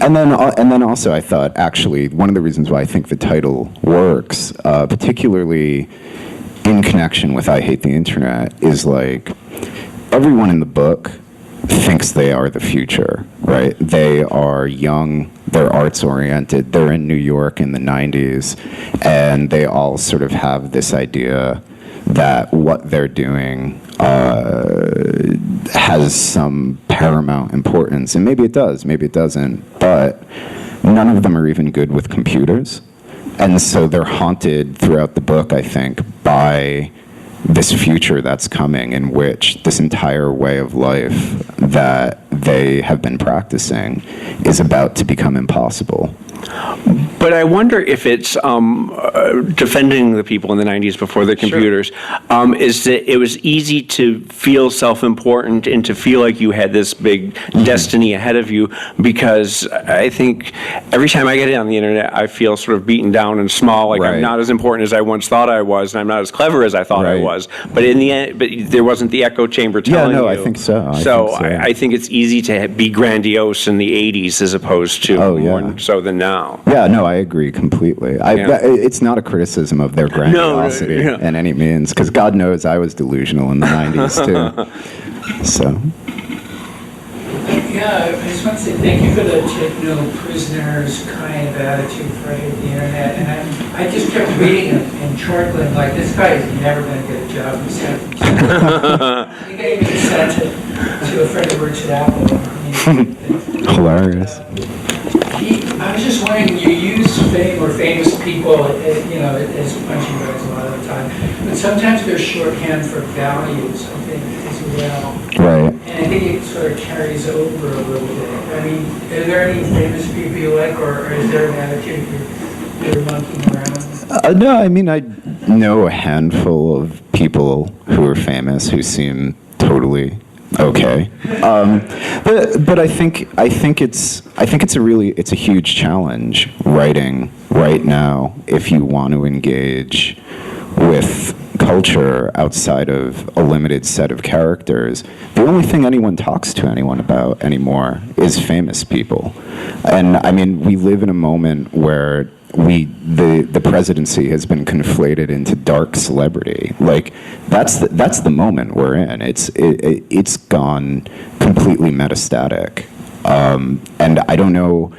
[SPEAKER 3] And then also I thought, actually, one of the reasons why I think the title works, particularly in connection with I Hate the Internet, is like everyone in the book thinks they are the future, right? They are young, they're arts-oriented, they're in New York in the 90s, and they all sort of have this idea that what they're doing has some paramount importance. And maybe it does, maybe it doesn't. But none of them are even good with computers. And so they're haunted throughout the book, I think, by this future that's coming in which this entire way of life that they have been practicing is about to become impossible.
[SPEAKER 2] But I wonder if it's defending the people in the 90s before the computers, is that it was easy to feel self-important and to feel like you had this big destiny ahead of you, because I think every time I get on the internet, I feel sort of beaten down and small, like I'm not as important as I once thought I was, and I'm not as clever as I thought I was. But in the end, there wasn't the echo chamber telling you.
[SPEAKER 3] I think so.
[SPEAKER 2] I think it's easy to be grandiose in the 80s as opposed to more so than now.
[SPEAKER 3] Yeah, no, I agree completely. It's not a criticism of their grandiosity in any means, because God knows I was delusional in the 90s too. So.
[SPEAKER 7] Yeah, I just want to say thank you for the take no prisoners kind of attitude for I Hate the Internet. And I just kept reading and chuckling, like, this guy is never going to get a job in San Francisco. I think I even said to a friend who works at Apple.
[SPEAKER 3] Hilarious.
[SPEAKER 7] I was just wondering, you use fame or famous people, as punching bags a lot of the time, but sometimes they're shorthand for values, I think, as well.
[SPEAKER 3] Right.
[SPEAKER 7] And I think it sort of carries over a little bit. I mean, are there any famous people you like, or is there an attitude you're monkeying around?
[SPEAKER 3] No, I mean, I know a handful of people who are famous who seem totally okay, but I think it's a huge challenge writing right now if you want to engage with culture outside of a limited set of characters. The only thing anyone talks to anyone about anymore is famous people, and I mean we live in a moment where the presidency has been conflated into dark celebrity. Like that's the moment we're in. It's gone completely metastatic, and I don't know.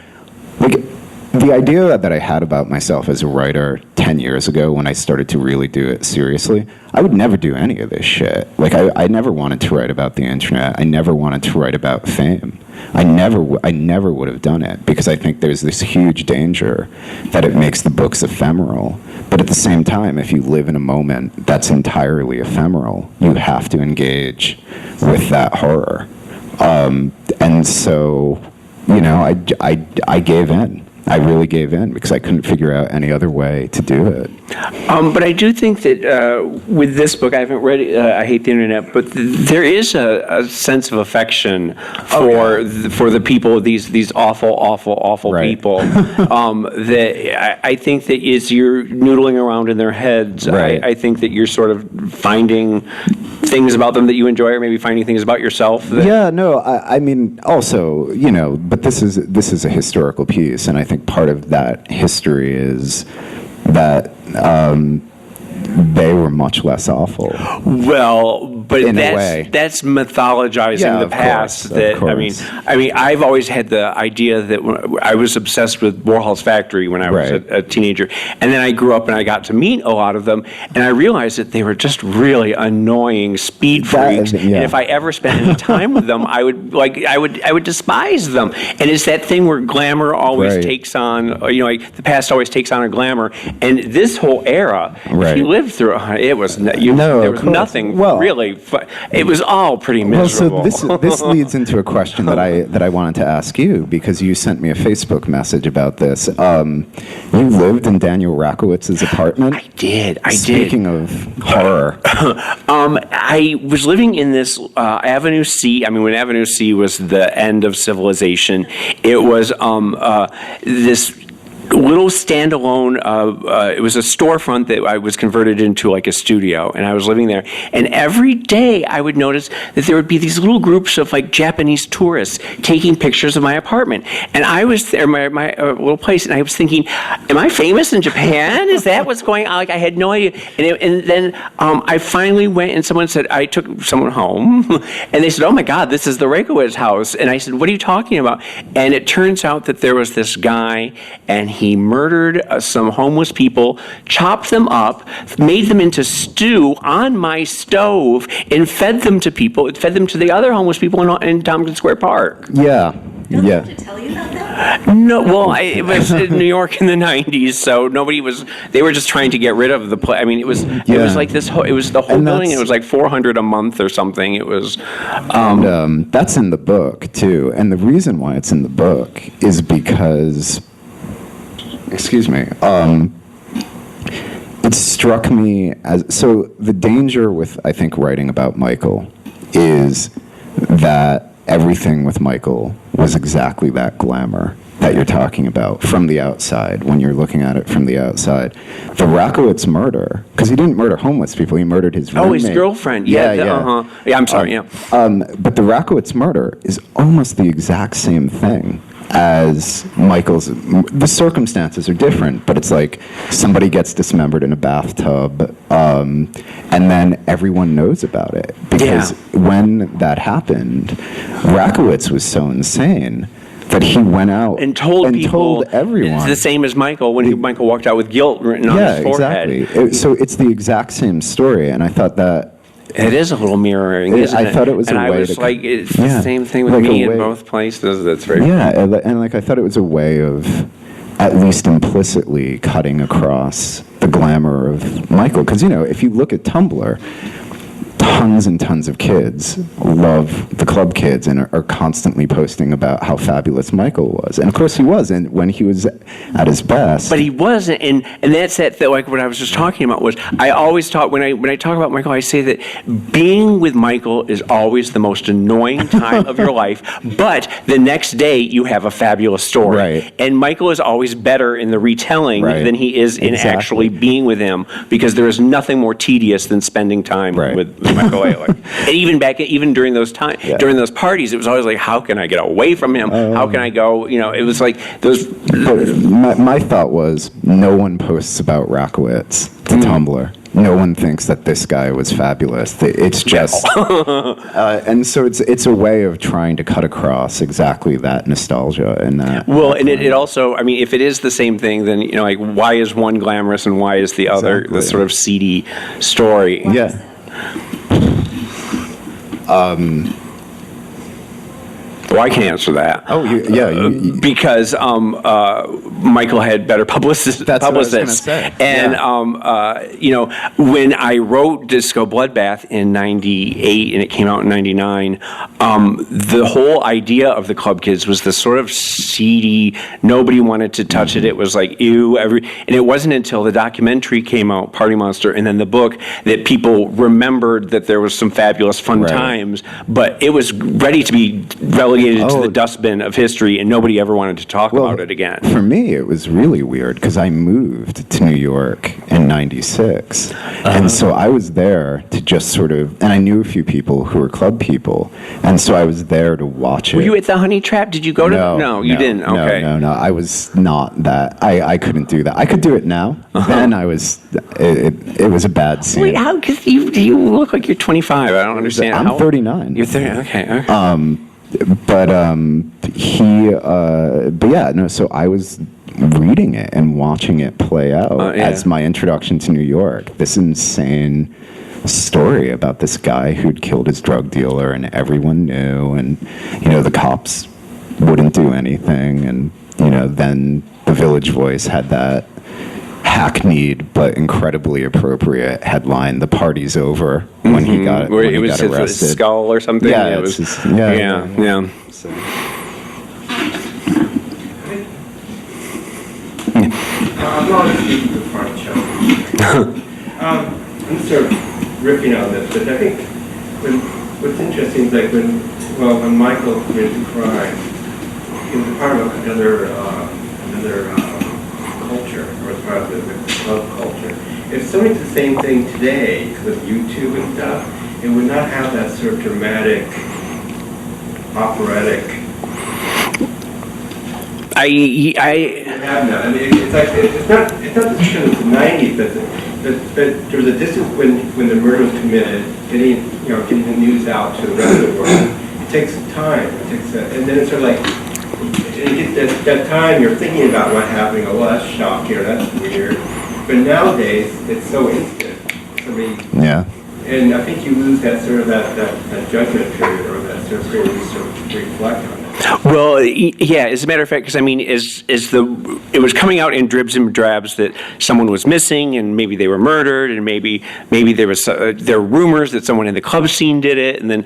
[SPEAKER 3] Like the idea that I had about myself as a writer 10 years ago when I started to really do it seriously, I would never do any of this shit. Like I never wanted to write about the internet. I never wanted to write about fame. I never would have done it because I think there's this huge danger that it makes the books ephemeral. But at the same time, if you live in a moment that's entirely ephemeral, you have to engage with that horror. And so, I gave in. I really gave in because I couldn't figure out any other way to do it.
[SPEAKER 2] But I do think that with this book, I haven't read I Hate the Internet, but there is a sense of affection for the people, these awful people. That I think that as you're noodling around in their heads, I think that you're sort of finding things about them that you enjoy, or maybe finding things about yourself.
[SPEAKER 3] I mean, also, but this is a historical piece, and I think part of that history is that they were much less awful.
[SPEAKER 2] Well, but
[SPEAKER 3] in a way.
[SPEAKER 2] that's mythologizing
[SPEAKER 3] Yeah,
[SPEAKER 2] the
[SPEAKER 3] of
[SPEAKER 2] past.
[SPEAKER 3] course, of
[SPEAKER 2] I mean, I've always had the idea that I was obsessed with Warhol's Factory when I was
[SPEAKER 3] Right.
[SPEAKER 2] a teenager, and then I grew up and I got to meet a lot of them, and I realized that they were just really annoying speed freaks.
[SPEAKER 3] yeah.
[SPEAKER 2] And if I ever spent any time with them, I would despise them. And it's that thing where glamour always
[SPEAKER 3] Right.
[SPEAKER 2] takes on, like the past always takes on a glamour. And this whole era, if
[SPEAKER 3] Right.
[SPEAKER 2] you lived through it, was
[SPEAKER 3] No,
[SPEAKER 2] there
[SPEAKER 3] of
[SPEAKER 2] was
[SPEAKER 3] course.
[SPEAKER 2] nothing
[SPEAKER 3] Well-
[SPEAKER 2] really. It was all pretty
[SPEAKER 3] Well,
[SPEAKER 2] miserable.
[SPEAKER 3] so this leads into a question that I wanted to ask you, because you sent me a Facebook message about this. You lived in Daniel Rakowitz's apartment.
[SPEAKER 2] I did.
[SPEAKER 3] Speaking of horror,
[SPEAKER 2] I was living in this Avenue C. I mean, when Avenue C was the end of civilization, it was this little standalone, it was a storefront that I was converted into like a studio, and I was living there. And every day I would notice that there would be these little groups of like Japanese tourists taking pictures of my apartment. And I was there, my little place, and I was thinking, am I famous in Japan? Is that what's going on? Like, I had no idea. And then I finally went, and someone said, I took someone home, and they said, oh my God, this is the Rakowitz house. And I said, what are you talking about? And it turns out that there was this guy, and he murdered some homeless people, chopped them up, made them into stew on my stove, and fed them to people, fed them to the other homeless people in Tompkins Square Park.
[SPEAKER 3] yeah,
[SPEAKER 4] Don't
[SPEAKER 3] yeah.
[SPEAKER 4] have to tell you about that?
[SPEAKER 2] No, well, it was in New York in the 90s, so they were just trying to get rid of the place. I mean, it was like this, it was the whole
[SPEAKER 3] And
[SPEAKER 2] building,
[SPEAKER 3] that's-
[SPEAKER 2] it was like $400 a month or something. It was,
[SPEAKER 3] And that's in the book too. And the reason why it's in the book is because, excuse me, it struck me as, so the danger with, I think, writing about Michael is that everything with Michael was exactly that glamour that you're talking about from the outside, when you're looking at it from the outside. The Rakowitz murder, because he didn't murder homeless people, he murdered his roommate.
[SPEAKER 2] his girlfriend.
[SPEAKER 3] Yeah,
[SPEAKER 2] Yeah, I'm sorry, yeah.
[SPEAKER 3] But the Rakowitz murder is almost the exact same thing as Michael's. The circumstances are different, but it's like somebody gets dismembered in a bathtub, and then everyone knows about it. Because when that happened, Rakowitz was so insane that he went out
[SPEAKER 2] And told people,
[SPEAKER 3] told everyone.
[SPEAKER 2] It's the same as Michael, when Michael walked out with guilt written on his forehead.
[SPEAKER 3] Exactly. So it's the exact same story, and I thought that.
[SPEAKER 2] It is a little mirroring, isn't it?
[SPEAKER 3] I thought it was
[SPEAKER 2] and
[SPEAKER 3] a
[SPEAKER 2] I
[SPEAKER 3] way
[SPEAKER 2] was
[SPEAKER 3] to.
[SPEAKER 2] like, it's
[SPEAKER 3] Yeah.
[SPEAKER 2] the same thing with
[SPEAKER 3] Like
[SPEAKER 2] me
[SPEAKER 3] a
[SPEAKER 2] in
[SPEAKER 3] way-
[SPEAKER 2] both places. That's very
[SPEAKER 3] Yeah, and like I thought it was a way of, at least implicitly, cutting across the glamour of Michael. Because, if you look at Tumblr, tons and tons of kids love the club kids and are constantly posting about how fabulous Michael was. And of course he was, and when he was at his best.
[SPEAKER 2] But he wasn't, and that's that like what I was just talking about was, I always talk, when I talk about Michael, I say that being with Michael is always the most annoying time of your life, but the next day you have a fabulous story.
[SPEAKER 3] Right.
[SPEAKER 2] And Michael is always better in the retelling
[SPEAKER 3] Right.
[SPEAKER 2] than he is in
[SPEAKER 3] Exactly.
[SPEAKER 2] actually being with him, because there is nothing more tedious than spending time
[SPEAKER 3] Right.
[SPEAKER 2] with Michael Alig. And even during those times, during those parties, it was always like, how can I get away from him? How can I go? It was like those.
[SPEAKER 3] But my thought was, no one posts about Rakowitz to Tumblr. No one thinks that this guy was fabulous. It's just, and so it's a way of trying to cut across exactly that nostalgia and that.
[SPEAKER 2] Well, and it also, I mean, if it is the same thing, then, like, why is one glamorous and why is the other
[SPEAKER 3] Exactly.
[SPEAKER 2] the sort of seedy story?
[SPEAKER 3] Yeah.
[SPEAKER 2] Well, I can answer that.
[SPEAKER 3] Oh,
[SPEAKER 2] Because Michael had better publicists.
[SPEAKER 3] That's what I was gonna say.
[SPEAKER 2] And, when I wrote Disco Bloodbath in 98 and it came out in 99, the whole idea of the Club Kids was this sort of seedy, nobody wanted to touch it. It was like, ew. And it wasn't until the documentary came out, Party Monster, and then the book, that people remembered that there was some fabulous fun
[SPEAKER 3] Right.
[SPEAKER 2] times, but it was ready to be relegated relegated to
[SPEAKER 3] Oh.
[SPEAKER 2] the dustbin of history, and nobody ever wanted to talk about it again.
[SPEAKER 3] For me, it was really weird because I moved to New York in '96, and so I was there to just sort of, and I knew a few people who were club people, and so I was there to watch it.
[SPEAKER 2] Were you at the Honey Trap? Did you go to? No, you didn't. Okay.
[SPEAKER 3] No. I was not that. I couldn't do that. I could do it now. Then I was. It was a bad scene.
[SPEAKER 2] Wait, how? Because you look like you're 25. I don't understand.
[SPEAKER 3] I'm 39.
[SPEAKER 2] You're 30. Okay.
[SPEAKER 3] But yeah, no. So I was reading it and watching it play out as my introduction to New York. This insane story about this guy who'd killed his drug dealer, and everyone knew, and the cops wouldn't do anything, and then the Village Voice had that hackneyed but incredibly appropriate headline, "The party's over," when he got
[SPEAKER 2] Where
[SPEAKER 3] when
[SPEAKER 2] it
[SPEAKER 3] he
[SPEAKER 2] was
[SPEAKER 3] got
[SPEAKER 2] his
[SPEAKER 3] arrested.
[SPEAKER 2] skull or something.
[SPEAKER 3] Yeah,
[SPEAKER 2] it
[SPEAKER 3] it's
[SPEAKER 2] was.
[SPEAKER 3] just- yeah. So.
[SPEAKER 8] I'm not speaking to front show. I'm sort of riffing on this, but I think what's interesting is like when Michael committed the crime, he was a part of another culture, or was part of the club culture. If somebody's the same thing today because of YouTube and stuff, it would not have that sort of dramatic, operatic.
[SPEAKER 2] I
[SPEAKER 8] have none. I mean, it's like it's not the tradition of the '90s, but there was a distance when the murder was committed, getting the news out to the rest of the world. It takes time. And then it's sort of like it gets that time you're thinking about what happening. Oh, well, that's shocking, or that's weird. But nowadays, it's so instant.
[SPEAKER 3] Yeah.
[SPEAKER 8] And I think you lose that sort of that judgment period, or that sort of period where you sort of reflect on it.
[SPEAKER 2] Well, yeah. As a matter of fact, because I mean, it was coming out in dribs and drabs that someone was missing, and maybe they were murdered, and maybe there were rumors that someone in the club scene did it, and then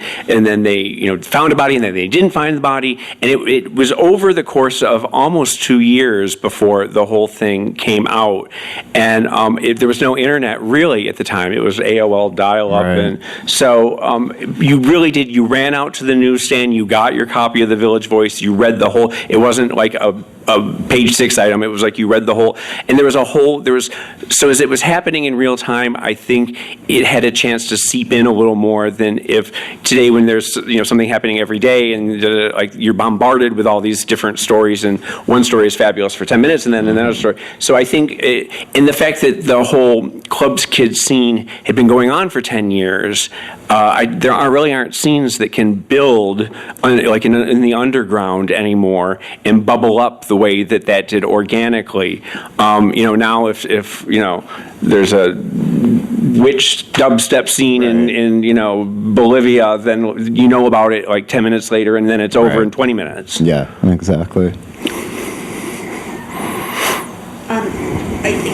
[SPEAKER 2] they found a body, and then they didn't find the body, and it was over the course of almost 2 years before the whole thing came out, and there was no internet really at the time. It was AOL dial-up,
[SPEAKER 3] Right.
[SPEAKER 2] and so you really did. You ran out to the newsstand, you got your copy of the Village Voice, you read the whole. It wasn't like a page 6 item. It was like you read the whole, and so as it was happening in real time, I think it had a chance to seep in a little more than if today, when there's something happening every day, and like you're bombarded with all these different stories, and one story is fabulous for 10 minutes, and then another story. So I think in the fact that the whole clubs kids scene had been going on for 10 years, there really aren't scenes that can build like in the underground anymore and bubble up the way that did organically. Now if there's a witch dubstep scene in Bolivia, then you know about it like 10 minutes later, and then it's over in 20 minutes.
[SPEAKER 3] Yeah, exactly.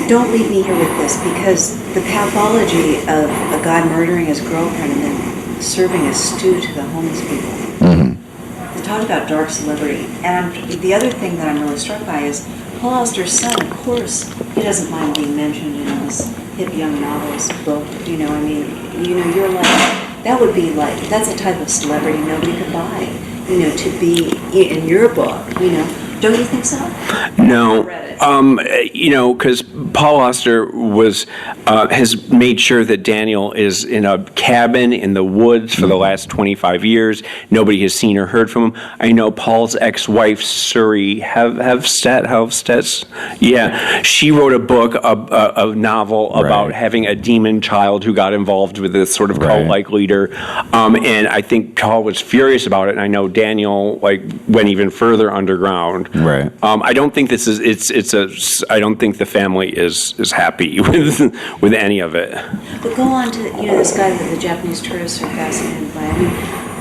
[SPEAKER 9] Don't leave me here with this, because the pathology of a guy murdering his girlfriend and then serving a stew to the homeless people.
[SPEAKER 3] Mm-hmm.
[SPEAKER 9] They talk about dark celebrity, and the other thing that I'm really struck by is Paul Auster's son. Of course, he doesn't mind being mentioned in this hip young novelist book. You're like, that would be like, that's a type of celebrity nobody could buy. To be in your book. Don't you think so?
[SPEAKER 2] No, because Paul Auster has made sure that Daniel is in a cabin in the woods for the last 25 years. Nobody has seen or heard from him. I know Paul's ex-wife, Suri Houellebecq, she wrote a book, a novel about having a demon child who got involved with this sort of cult-like leader, and I think Paul was furious about it. And I know Daniel went even further underground.
[SPEAKER 3] Right.
[SPEAKER 2] I don't think this is. I don't think the family is happy with any of it.
[SPEAKER 9] But go on to this guy that the Japanese tourists are fascinated by.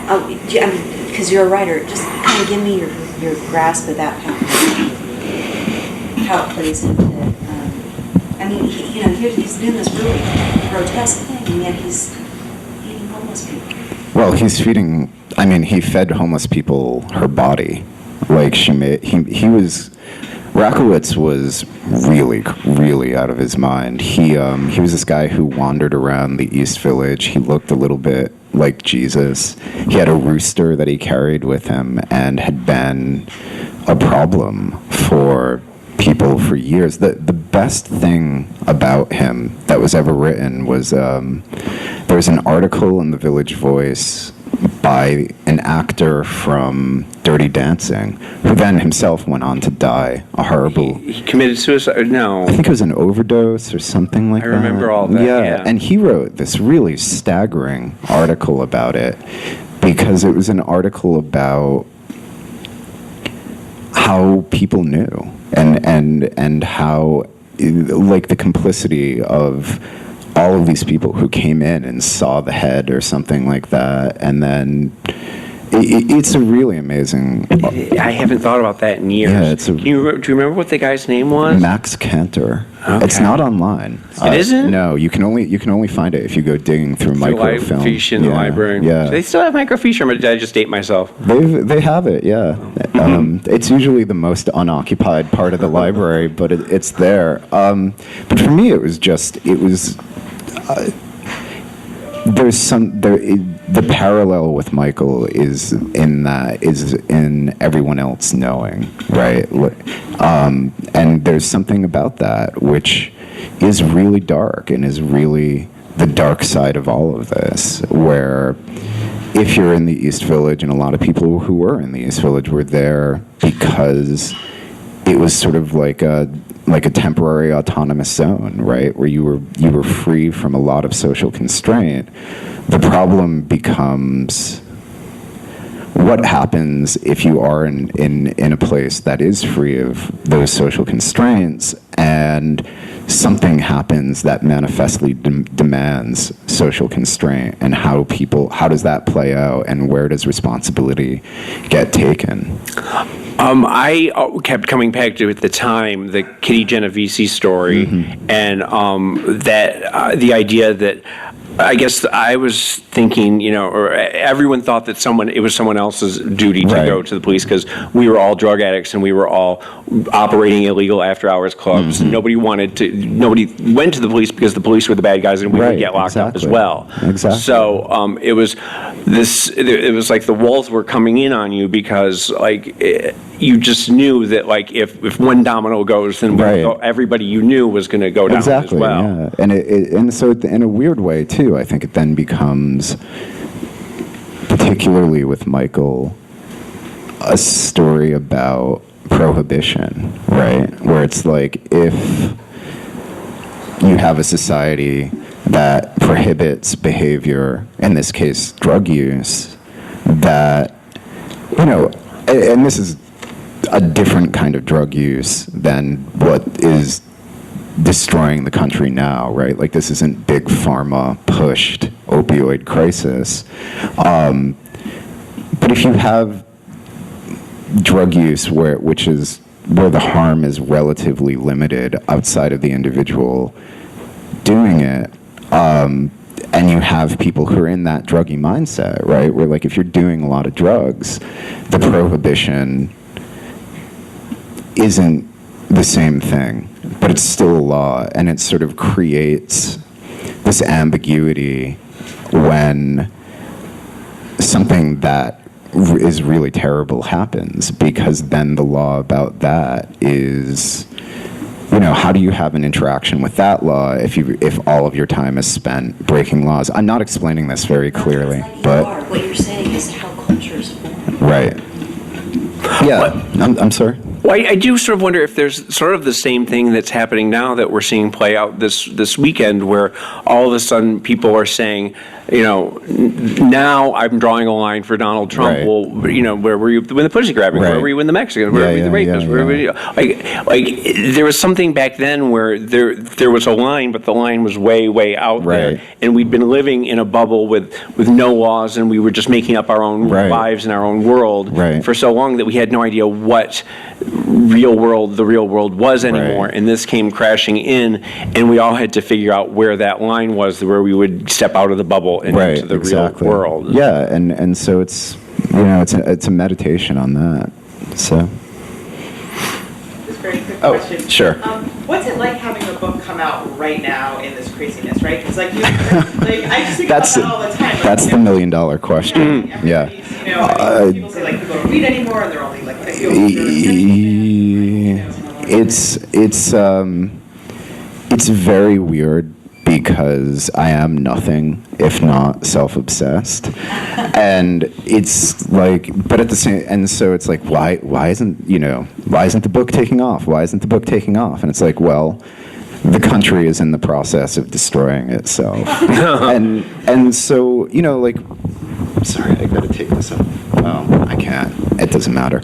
[SPEAKER 9] I mean, because you're a writer, just kind of give me your grasp of that how it plays into it. I mean, he's doing this really grotesque thing, and yet he's feeding homeless people.
[SPEAKER 3] Well, he's feeding. I mean, he fed homeless people her body. Like Riotously was really, really out of his mind. He was this guy who wandered around the East Village. He looked a little bit like Jesus. He had a rooster that he carried with him and had been a problem for people for years. The best thing about him that was ever written was there was an article in the Village Voice by an actor from Dirty Dancing, who then himself went on to die a horrible...
[SPEAKER 2] He committed suicide? No.
[SPEAKER 3] I think it was an overdose or something like that.
[SPEAKER 2] I remember all that, yeah.
[SPEAKER 3] And he wrote this really staggering article about it, because it was an article about how people knew and how, like, the complicity of all of these people who came in and saw the head or something like that, and then it's a really amazing...
[SPEAKER 2] I haven't thought about that in years.
[SPEAKER 3] Yeah,
[SPEAKER 2] do you remember what the guy's name was?
[SPEAKER 3] Max Cantor.
[SPEAKER 2] Okay.
[SPEAKER 3] It's not online.
[SPEAKER 2] It isn't?
[SPEAKER 3] No, you can only find it if you go digging through microfilm.
[SPEAKER 2] Microfiche in the library.
[SPEAKER 3] Yeah.
[SPEAKER 2] Do they still have microfiche, or did I just date myself?
[SPEAKER 3] They have it, yeah. It's usually the most unoccupied part of the library, but it's there. But for me, it was the parallel with Michael is in everyone else knowing, right? And there's something about that which is really dark and is really the dark side of all of this, where if you're in the East Village, and a lot of people who were in the East Village were there because it was sort of like a temporary autonomous zone, right, where you were free from a lot of social constraint. The problem becomes what happens if you are in a place that is free of those social constraints, and something happens that manifestly demands social constraint, and how does that play out, and where does responsibility get taken?
[SPEAKER 2] I kept coming back to, at the time, the Kitty Genovese story, and that the idea that, I guess I was thinking, or everyone thought that it was someone else's duty to go to the police, because we were all drug addicts and we were all operating illegal after-hours clubs. Nobody went to the police because the police were the bad guys, and we would get locked up as well.
[SPEAKER 3] Exactly.
[SPEAKER 2] So it was like the walls were coming in on you, because you just knew that if one domino goes, then everybody you knew was going to go down as well.
[SPEAKER 3] Yeah. And so in a weird way too, I think it then becomes, particularly with Michael, a story about prohibition, right? Where it's like, if you have a society that prohibits behavior, in this case drug use, that, and this is a different kind of drug use than what is destroying the country now, right? Like, this isn't big pharma pushed opioid crisis. But if you have drug use where the harm is relatively limited outside of the individual doing it, and you have people who are in that druggy mindset, right? Where, like, if you're doing a lot of drugs, the prohibition isn't the same thing, but it's still a law, and it sort of creates this ambiguity when something that is really terrible happens, because then the law about that is, how do you have an interaction with that law if all of your time is spent breaking laws? I'm not explaining this very clearly, but
[SPEAKER 9] what you're saying is how cultures form.
[SPEAKER 3] Right. Yeah, I'm sorry.
[SPEAKER 2] Well, I do sort of wonder if there's sort of the same thing that's happening now that we're seeing play out this weekend, where all of a sudden people are saying, now I'm drawing a line for Donald Trump.
[SPEAKER 3] Right.
[SPEAKER 2] Well, where were you when the pussy grabbing?
[SPEAKER 3] Right.
[SPEAKER 2] Where were you when the Mexicans? Where were you the rapists? Where were you? There was something back then where there was a line, but the line was way out there, and we'd been living in a bubble with no laws, and we were just making up our own lives in our own world for so long that we had no idea what the real world was anymore. And this came crashing in, and we all had to figure out where that line was, where we would step out of the bubble and into the real world.
[SPEAKER 3] Yeah, and so it's it's a meditation on that. So
[SPEAKER 8] This
[SPEAKER 4] very quick
[SPEAKER 3] Oh,
[SPEAKER 4] question.
[SPEAKER 3] sure.
[SPEAKER 4] What's it like having a book come out right now in this craziness, right? Because like, I just think about that all the time. Like,
[SPEAKER 3] That's the $1 million question. Yeah.
[SPEAKER 4] everybody's, people say like people don't read anymore, and they're only like they feel
[SPEAKER 3] It's very weird because I am nothing if not self-obsessed, and it's like, but at the same, and so it's like, why isn't the book taking off? Why isn't the book taking off? And it's like, well, the country is in the process of destroying itself, and so like, sorry, I gotta take this up. Well, I can't. It doesn't matter.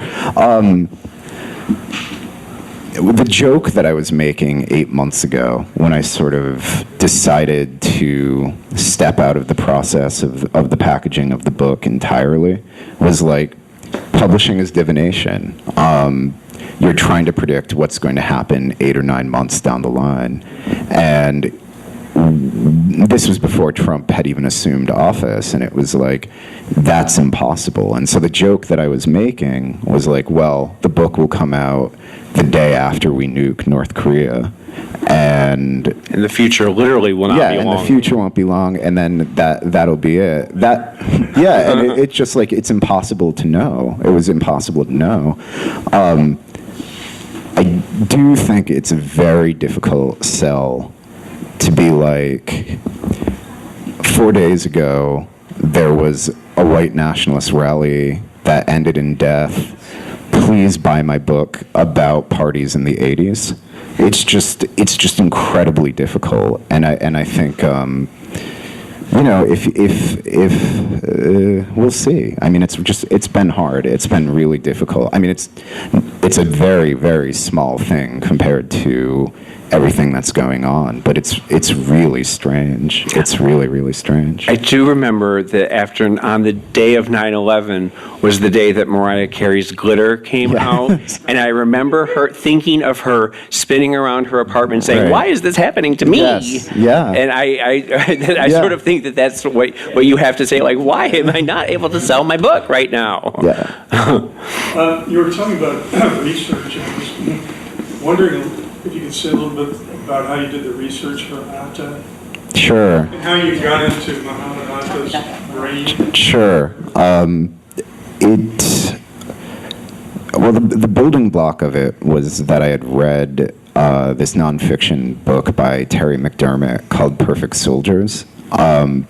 [SPEAKER 3] The joke that I was making 8 months ago when I sort of decided to step out of the process of the packaging of the book entirely was like, publishing is divination. You're trying to predict what's going to happen 8 or 9 months down the line. And this was before Trump had even assumed office, and it was like, that's impossible. And so the joke that I was making was like, well, the book will come out the day after we nuke North Korea, and
[SPEAKER 2] the future literally will not be long.
[SPEAKER 3] Yeah, and the future won't be long, and then that'll be it. And it's just like, it's impossible to know. It was impossible to know. I do think it's a very difficult sell to be like, 4 days ago, there was a white nationalist rally that ended in death. Please buy my book about parties in the 80s. It's just incredibly difficult, and I think if we'll see. I mean, it's been hard. It's been really difficult. I mean, it's a very, very small thing compared to everything that's going on, but it's really strange. It's really, really strange.
[SPEAKER 2] I do remember that on the day of 9/11 was the day that Mariah Carey's Glitter came out, and I remember her thinking of her spinning around her apartment saying,
[SPEAKER 3] Right.
[SPEAKER 2] "Why is this happening to me?"
[SPEAKER 3] Yes. Yeah.
[SPEAKER 2] And I sort of think that's what you have to say, like, why am I not able to sell my book right now?
[SPEAKER 3] Yeah.
[SPEAKER 6] You were talking about research. I was wondering if you could say a little bit about how you did the research for Atta,
[SPEAKER 3] Sure.
[SPEAKER 6] and how you got into Muhammad Atta's brain.
[SPEAKER 3] Sure. The building block of it was that I had read this nonfiction book by Terry McDermott called Perfect Soldiers. And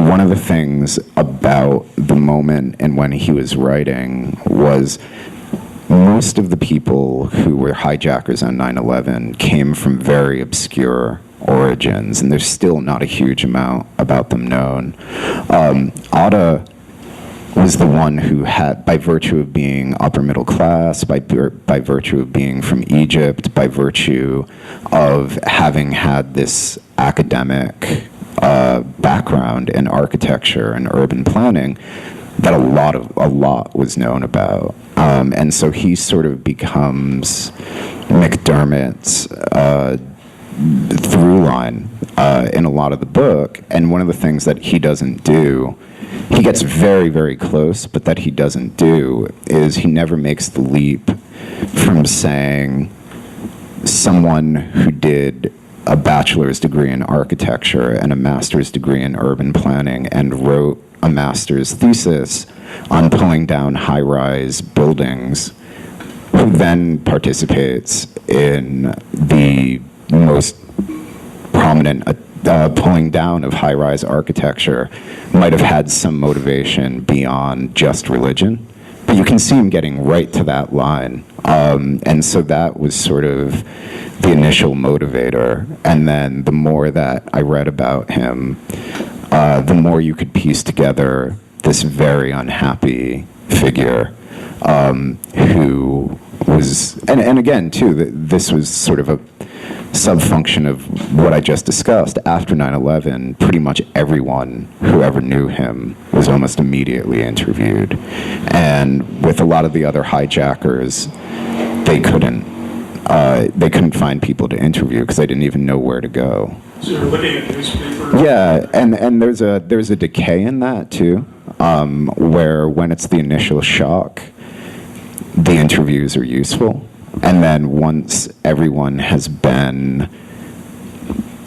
[SPEAKER 3] one of the things about the moment and when he was writing was most of the people who were hijackers on 9/11 came from very obscure origins, and there's still not a huge amount about them known. Atta was the one who had, by virtue of being upper middle class, by virtue of being from Egypt, by virtue of having had this academic background in architecture and urban planning, that a lot was known about. And so he sort of becomes McDermott's through line in a lot of the book. And one of the things that he doesn't do, he gets very, very close, but that he doesn't do, is he never makes the leap from saying someone who did a bachelor's degree in architecture and a master's degree in urban planning and wrote a master's thesis on pulling down high-rise buildings, who then participates in the most prominent pulling down of high-rise architecture, might have had some motivation beyond just religion. But you can see him getting right to that line. And so that was sort of the initial motivator. And then the more that I read about him, the more you could piece together this very unhappy figure who was, and again, too, this was sort of a sub-function of what I just discussed. After 9/11, pretty much everyone who ever knew him was almost immediately interviewed. And with a lot of the other hijackers, they couldn't find people to interview because they didn't even know where to go.
[SPEAKER 6] So you're looking at newspapers?
[SPEAKER 3] Yeah, and there's a decay in that too, where when it's the initial shock, the interviews are useful. And then once everyone has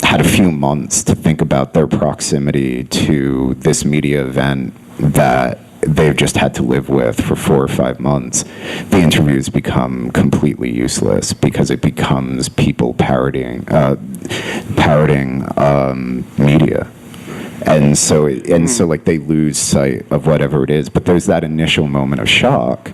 [SPEAKER 3] had a few months to think about their proximity to this media event that they've just had to live with for 4 or 5 months, the interviews become completely useless because it becomes people parroting media. And so like they lose sight of whatever it is, but there's that initial moment of shock.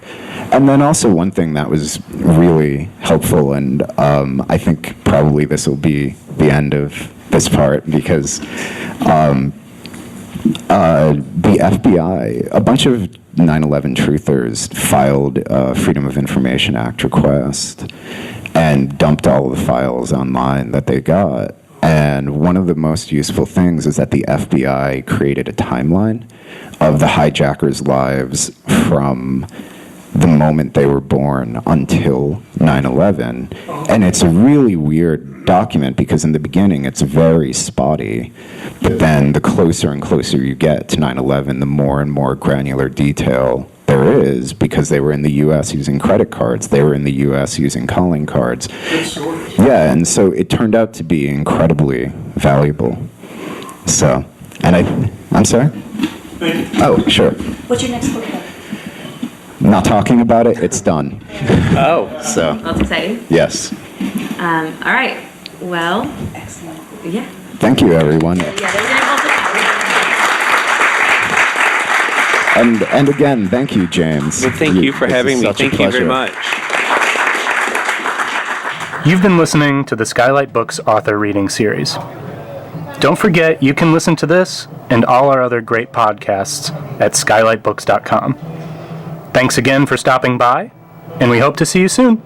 [SPEAKER 3] And then also one thing that was really helpful, and I think probably this will be the end of this part, because the FBI, a bunch of 9/11 truthers filed a Freedom of Information Act request and dumped all of the files online that they got. And one of the most useful things is that the FBI created a timeline of the hijackers' lives from the moment they were born until 9/11. And it's a really weird document because in the beginning it's very spotty, but then the closer and closer you get to 9/11, the more and more granular detail there is, because they were in the U.S. using credit cards, they were in the U.S. using calling cards. Yeah, and so it turned out to be incredibly valuable. So, and I'm sorry? Oh, sure.
[SPEAKER 9] What's your next book about?
[SPEAKER 3] Not talking about it, it's done.
[SPEAKER 2] Oh.
[SPEAKER 3] So,
[SPEAKER 10] That's exciting.
[SPEAKER 3] yes.
[SPEAKER 10] All right. Well,
[SPEAKER 9] Excellent.
[SPEAKER 10] yeah.
[SPEAKER 3] Thank you, everyone.
[SPEAKER 10] Yeah, they're gonna also.
[SPEAKER 3] And again, thank you, James.
[SPEAKER 2] Well, thank you for
[SPEAKER 3] This is
[SPEAKER 2] having me.
[SPEAKER 3] such a
[SPEAKER 2] Thank you very
[SPEAKER 3] pleasure.
[SPEAKER 2] much.
[SPEAKER 1] You've been listening to the Skylight Books author reading series. Don't forget, you can listen to this and all our other great podcasts at skylightbooks.com. Thanks again for stopping by, and we hope to see you soon.